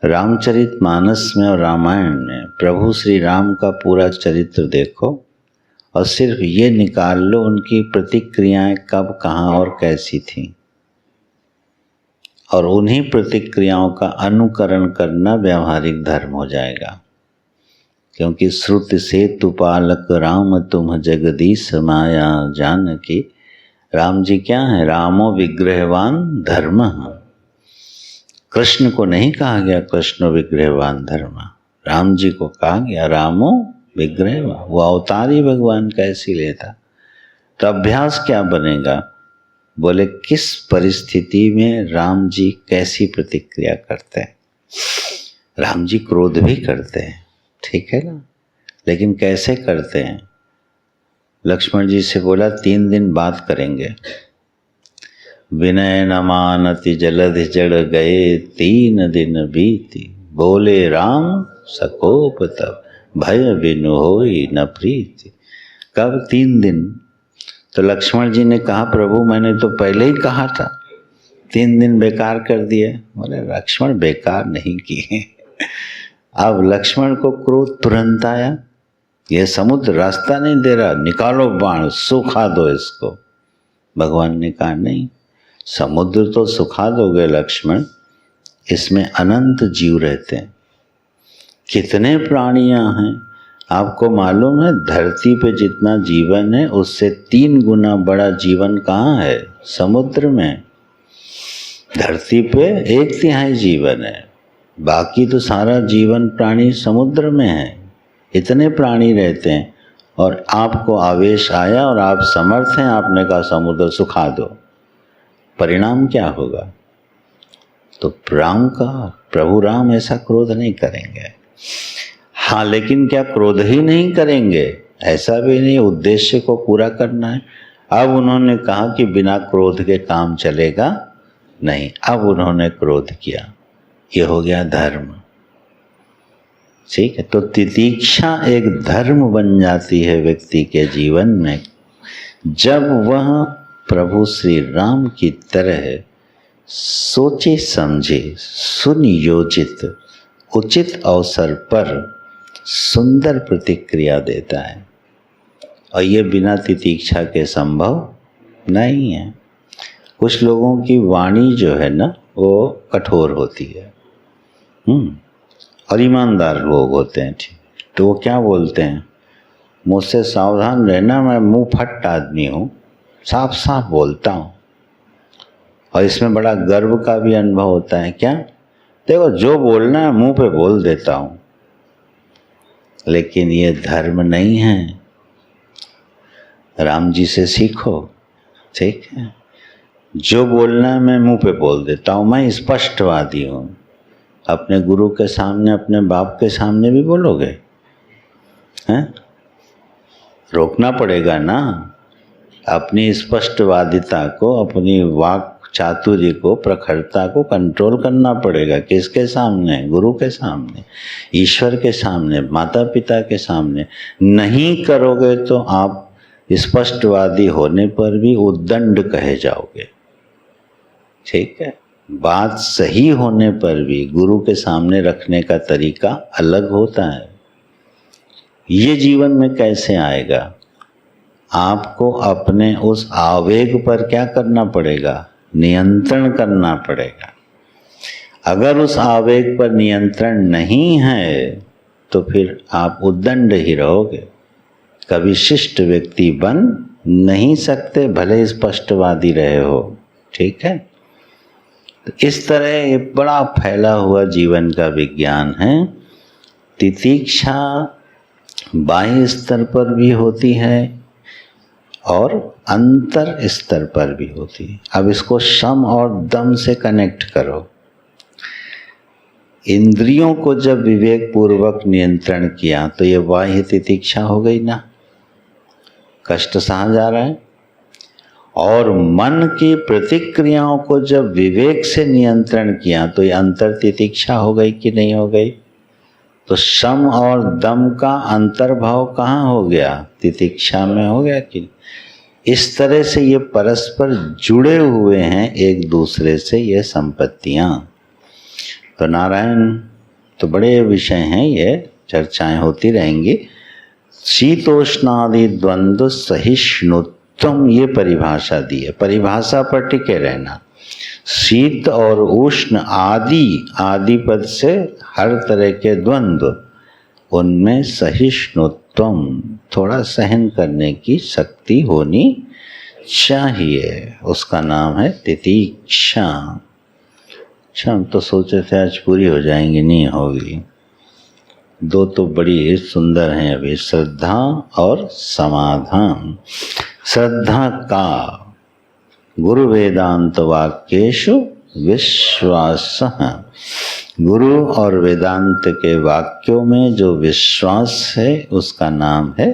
रामचरितमानस में और रामायण में प्रभु श्री राम का पूरा चरित्र देखो और सिर्फ ये निकाल लो उनकी प्रतिक्रियाएं कब, कहाँ और कैसी थीं, और उन्हीं प्रतिक्रियाओं का अनुकरण करना व्यावहारिक धर्म हो जाएगा। क्योंकि श्रुति सेतु पालक राम तुम जगदीश माया जानकी। राम जी क्या है? रामो विग्रहवान धर्म। कृष्ण को नहीं कहा गया कृष्ण विग्रहवान धर्म, राम जी को कहा गया रामो विग्रहवान। वो अवतारी भगवान का इसीलिए था। तो अभ्यास क्या बनेगा? बोले किस परिस्थिति में राम जी कैसी प्रतिक्रिया करते हैं। राम जी क्रोध भी करते हैं, ठीक है ना, लेकिन कैसे करते हैं? लक्ष्मण जी से बोला 3 दिन बात करेंगे। विनय न मानति जलधि जड़ गए 3 दिन बीती, बोले राम सकोप तब भय बिनु होई न प्रीति। कब? 3 दिन। तो लक्ष्मण जी ने कहा प्रभु मैंने तो पहले ही कहा था, 3 दिन बेकार कर दिए। बोले लक्ष्मण बेकार नहीं किए। अब लक्ष्मण को क्रोध तुरंत आया, यह समुद्र रास्ता नहीं दे रहा, निकालो बाण सुखा दो इसको। भगवान ने कहा नहीं, समुद्र तो सुखा दोगे लक्ष्मण, इसमें अनंत जीव रहते हैं, कितने प्राणियां हैं। आपको मालूम है धरती पे जितना जीवन है उससे 3 गुना बड़ा जीवन कहाँ है? समुद्र में। धरती पे 1/3 जीवन है, बाकी तो सारा जीवन प्राणी समुद्र में है। इतने प्राणी रहते हैं और आपको आवेश आया और आप समर्थ हैं, आपने कहा समुद्र सुखा दो। परिणाम क्या होगा? तो प्रभु राम ऐसा क्रोध नहीं करेंगे। हाँ, लेकिन क्या क्रोध ही नहीं करेंगे? ऐसा भी नहीं, उद्देश्य को पूरा करना है। अब उन्होंने कहा कि बिना क्रोध के काम चलेगा नहीं, अब उन्होंने क्रोध किया, ये हो गया धर्म। ठीक है, तो तितिक्षा एक धर्म बन जाती है व्यक्ति के जीवन में जब वह प्रभु श्री राम की तरह सोचे समझे सुनियोजित उचित अवसर पर सुंदर प्रतिक्रिया देता है, और ये बिना तितीक्षा के संभव नहीं है। कुछ लोगों की वाणी जो है ना वो कठोर होती है, और ईमानदार लोग होते हैं, ठीक, तो वो क्या बोलते हैं, मुझसे सावधान रहना, मैं मुंह फट आदमी हूँ, साफ साफ बोलता हूँ, और इसमें बड़ा गर्व का भी अनुभव होता है। क्या, देखो जो बोलना है मुंह पे बोल देता हूँ। लेकिन ये धर्म नहीं है, राम जी से सीखो, ठीक है। जो बोलना है मैं मुंह पे बोल देता हूँ, मैं स्पष्टवादी हूँ। अपने गुरु के सामने, अपने बाप के सामने भी बोलोगे, हैं? रोकना पड़ेगा ना अपनी स्पष्टवादिता को, अपनी वाक चातुर्य को, प्रखरता को कंट्रोल करना पड़ेगा। किसके सामने? गुरु के सामने, ईश्वर के सामने, माता पिता के सामने। नहीं करोगे तो आप स्पष्टवादी होने पर भी उद्दंड कहे जाओगे, ठीक है। बात सही होने पर भी गुरु के सामने रखने का तरीका अलग होता है। ये जीवन में कैसे आएगा? आपको अपने उस आवेग पर क्या करना पड़ेगा? नियंत्रण करना पड़ेगा। अगर उस आवेग पर नियंत्रण नहीं है तो फिर आप उद्दंड ही रहोगे, कभी शिष्ट व्यक्ति बन नहीं सकते, भले स्पष्टवादी रहे हो, ठीक है। तो इस तरह ये बड़ा फैला हुआ जीवन का विज्ञान है। तितीक्षा बाह्य स्तर पर भी होती है और अंतर स्तर पर भी होती है। अब इसको शम और दम से कनेक्ट करो। इंद्रियों को जब विवेक पूर्वक नियंत्रण किया तो ये बाह्य तितीक्षा हो गई ना, कष्ट सहा जा रहा है। और मन की प्रतिक्रियाओं को जब विवेक से नियंत्रण किया तो ये अंतर तितीक्षा हो गई कि नहीं हो गई? तो शम और दम का अंतर्भाव कहाँ हो गया? तितीक्षा में हो गया कि? इस तरह से ये परस्पर जुड़े हुए हैं एक दूसरे से, ये संपत्तियां। तो नारायण तो बड़े विषय हैं, ये चर्चाएं होती रहेंगी। शीतोष्णादि द्वंद्व सहिष्णुत्वम, ये परिभाषा दी है। परिभाषा पर टिके रहना। शीत और उष्ण आदि, आदि पद से हर तरह के द्वंद्व, उनमें सहिष्णुत्वम, थोड़ा सहन करने की शक्ति होनी चाहिए। उसका नाम है तितीक्षा। अच्छा, हम तो सोचे थे आज पूरी हो जाएंगी, नहीं होगी। दो तो बड़ी सुंदर हैं अभी, श्रद्धा और समाधान। श्रद्धा का गुरु वेदांत वाक्येषु विश्वास, गुरु और वेदांत के वाक्यों में जो विश्वास है उसका नाम है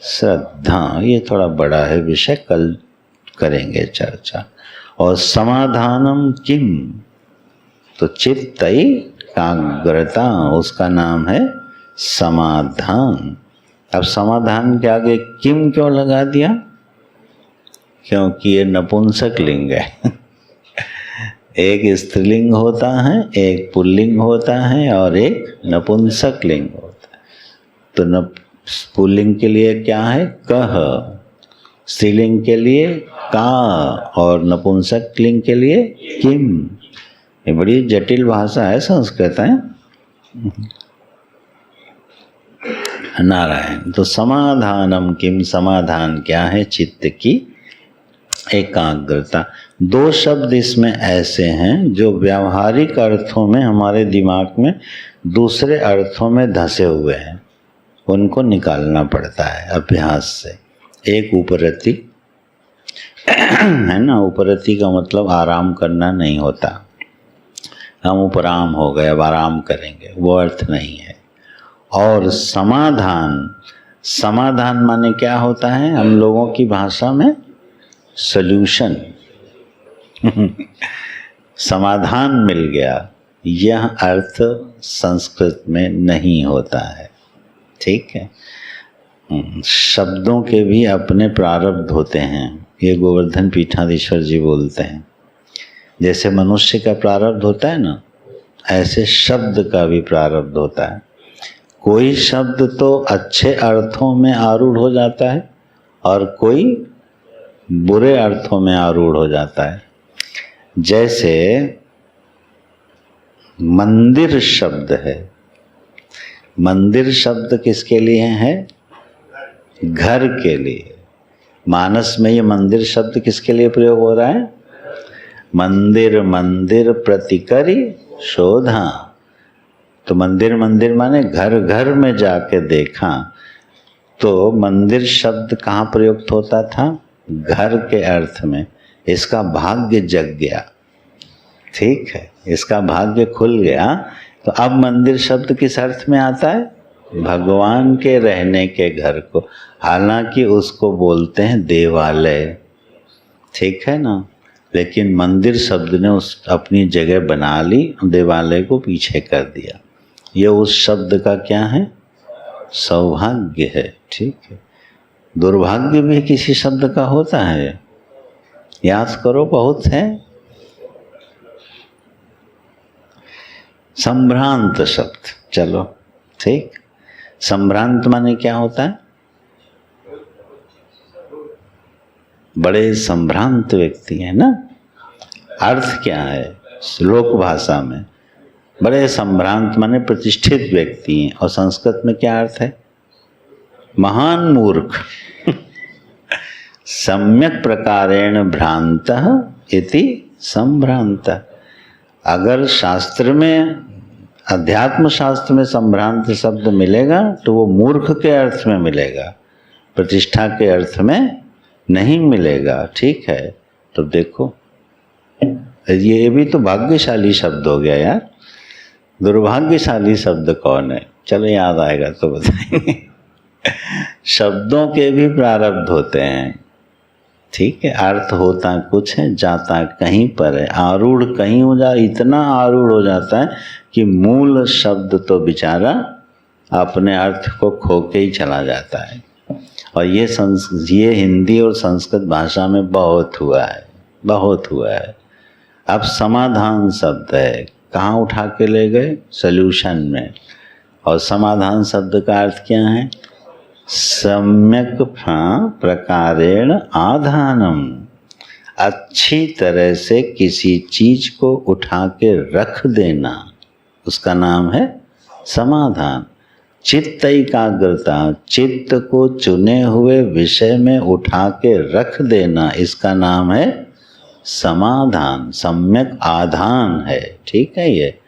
श्रद्धा। ये थोड़ा बड़ा है विषय, कल करेंगे चर्चा। और समाधानम किम, तो चित्त एकाग्रता, उसका नाम है समाधान। अब समाधान के आगे किम क्यों लगा दिया? क्योंकि ये नपुंसक लिंग है। एक स्त्रीलिंग होता है, एक पुल्लिंग होता है और एक नपुंसक लिंग होता है। तो पुल्लिंग के लिए क्या है? कह, स्त्रीलिंग के लिए का, और नपुंसक लिंग के लिए किम। ये बड़ी जटिल भाषा है संस्कृत है। नारायण। तो समाधानम किम, समाधान क्या है? चित्त की एकाग्रता। दो शब्द इसमें ऐसे हैं जो व्यावहारिक अर्थों में हमारे दिमाग में दूसरे अर्थों में धंसे हुए हैं, उनको निकालना पड़ता है अभ्यास से। एक उपरति है ना, उपरति का मतलब आराम करना नहीं होता, हम उपराम हो गए अब आराम करेंगे, वो अर्थ नहीं है। और समाधान, समाधान माने क्या होता है हम लोगों की भाषा में? सल्यूशन। समाधान मिल गया, यह अर्थ संस्कृत में नहीं होता है, ठीक है। शब्दों के भी अपने प्रारब्ध होते हैं, ये गोवर्धन पीठाधीश्वर जी बोलते हैं। जैसे मनुष्य का प्रारब्ध होता है ना, ऐसे शब्द का भी प्रारब्ध होता है। कोई शब्द तो अच्छे अर्थों में आरूढ़ हो जाता है और कोई बुरे अर्थों में आरूढ़ हो जाता है। जैसे मंदिर शब्द है, मंदिर शब्द किसके लिए है? घर के लिए। मानस में ये मंदिर शब्द किसके लिए प्रयोग हो रहा है? मंदिर मंदिर प्रतिकरी शोधा। तो मंदिर मंदिर माने घर घर में जाके देखा, तो मंदिर शब्द कहाँ प्रयुक्त होता था? घर के अर्थ में। इसका भाग्य जग गया, ठीक है, इसका भाग्य खुल गया। तो अब मंदिर शब्द किस अर्थ में आता है? भगवान के रहने के घर को। हालांकि उसको बोलते हैं देवालय, ठीक है ना, लेकिन मंदिर शब्द ने उस अपनी जगह बना ली, देवालय को पीछे कर दिया। ये उस शब्द का क्या है? सौभाग्य है, ठीक है। दुर्भाग्य भी किसी शब्द का होता है, याद करो, बहुत है। संभ्रांत शब्द, चलो ठीक। संभ्रांत माने क्या होता है? बड़े संभ्रांत व्यक्ति है ना। अर्थ क्या है लोक भाषा में? बड़े संभ्रांत माने प्रतिष्ठित व्यक्ति हैं। और संस्कृत में क्या अर्थ है? महान मूर्ख। सम्यक प्रकारेण भ्रांतः इति संभ्रांतः। अगर शास्त्र में, अध्यात्म शास्त्र में संभ्रांत शब्द मिलेगा तो वो मूर्ख के अर्थ में मिलेगा, प्रतिष्ठा के अर्थ में नहीं मिलेगा, ठीक है। तो देखो ये भी तो भाग्यशाली शब्द हो गया यार। दुर्भाग्यशाली शब्द कौन है? चलो याद आएगा तो बताएंगे। शब्दों के भी प्रारब्ध होते हैं, ठीक है। अर्थ होता कुछ है, जाता कहीं पर है, आरूढ़ कहीं हो जा, इतना आरूढ़ हो जाता है कि मूल शब्द तो बेचारा अपने अर्थ को खो के ही चला जाता है। और ये हिंदी और संस्कृत भाषा में बहुत हुआ है, बहुत हुआ है। अब समाधान शब्द है, कहाँ उठा के ले गए? सॉल्यूशन में। और समाधान शब्द का अर्थ क्या है? सम्यक प्रकारेण आधानम। अच्छी तरह से किसी चीज को उठा के रख देना, उसका नाम है समाधान। चित्त एकाग्रता, चित्त को चुने हुए विषय में उठा के रख देना, इसका नाम है समाधान। सम्यक आधान है, ठीक है ये।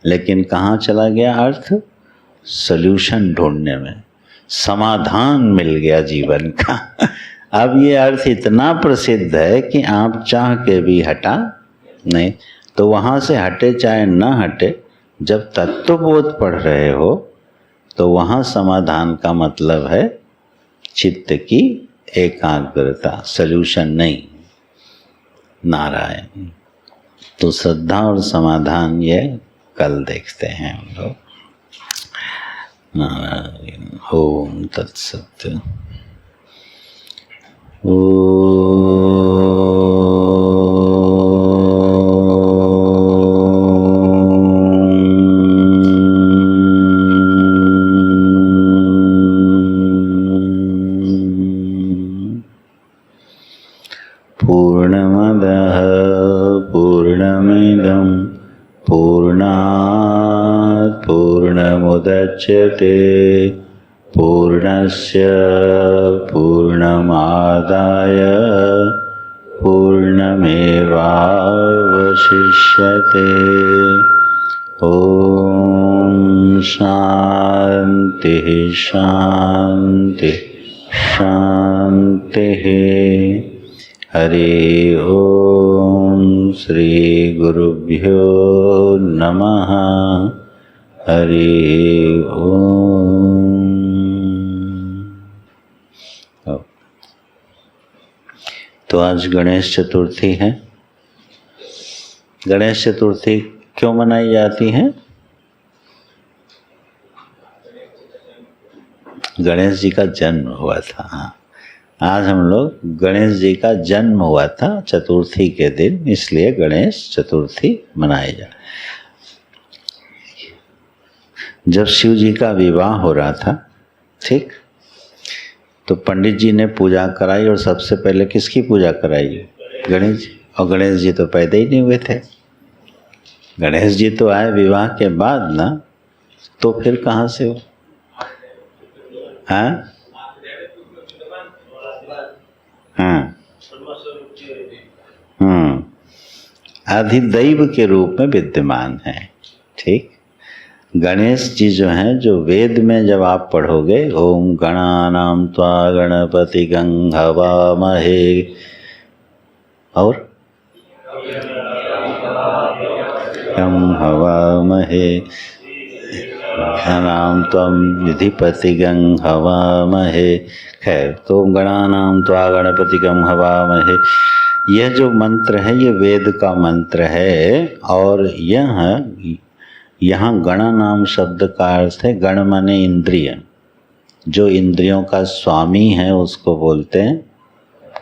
लेकिन कहाँ चला गया अर्थ? सॉल्यूशन ढूंढने में। समाधान मिल गया जीवन का। अब ये अर्थ इतना प्रसिद्ध है कि आप चाह के भी हटा नहीं। तो वहाँ से हटे चाहे न हटे, जब तत्वबोध पढ़ रहे हो तो वहाँ समाधान का मतलब है चित्त की एकाग्रता, सॉल्यूशन नहीं, नारायण। तो श्रद्धा और समाधान ये कल देखते हैं हम लोग। नारायण। ओम तत्सत। पूर्णमदः पूर्णमिदं पूर्णात् पूर्णमुदच्यते पूर्णस्य पूर्णमादाय पूर्णमेवावशिष्यते। ॐ शान्तिः शान्तिः शान्तिः। हरि ओम श्री गुरुभ्यो नमः। हरि ओम। तो आज गणेश चतुर्थी है। गणेश चतुर्थी क्यों मनाई जाती है? गणेश जी का जन्म हुआ था। हाँ, आज हम लोग गणेश जी का जन्म हुआ था चतुर्थी के दिन, इसलिए गणेश चतुर्थी मनाई जाए। जब शिव जी का विवाह हो रहा था, ठीक, तो पंडित जी ने पूजा कराई और सबसे पहले किसकी पूजा कराई? गणेश जी। और गणेश जी तो पैदा ही नहीं हुए थे, गणेश जी तो आए विवाह के बाद ना, तो फिर कहाँ से हो? हाँ हाँ अधिदैव के रूप में विद्यमान है। ठीक, गणेश जी जो हैं, जो वेद में जब आप पढ़ोगे, ओम गणानां त्वा गणपति गं हवामहे, और गं हवामहे गणानां त्वं विधिपति गं हवामहे। खैर, तो ओम गणानां त्वा गणपति गं हवामहे, यह जो मंत्र है ये वेद का मंत्र है। और यहाँ गण नाम शब्द का अर्थ है, गण माने इंद्रिय, जो इंद्रियों का स्वामी है उसको बोलते हैं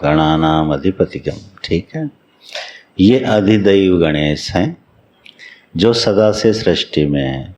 गणानाम अधिपतिगम। ठीक है, ये अधिदैव गणेश हैं जो सदा से सृष्टि में है।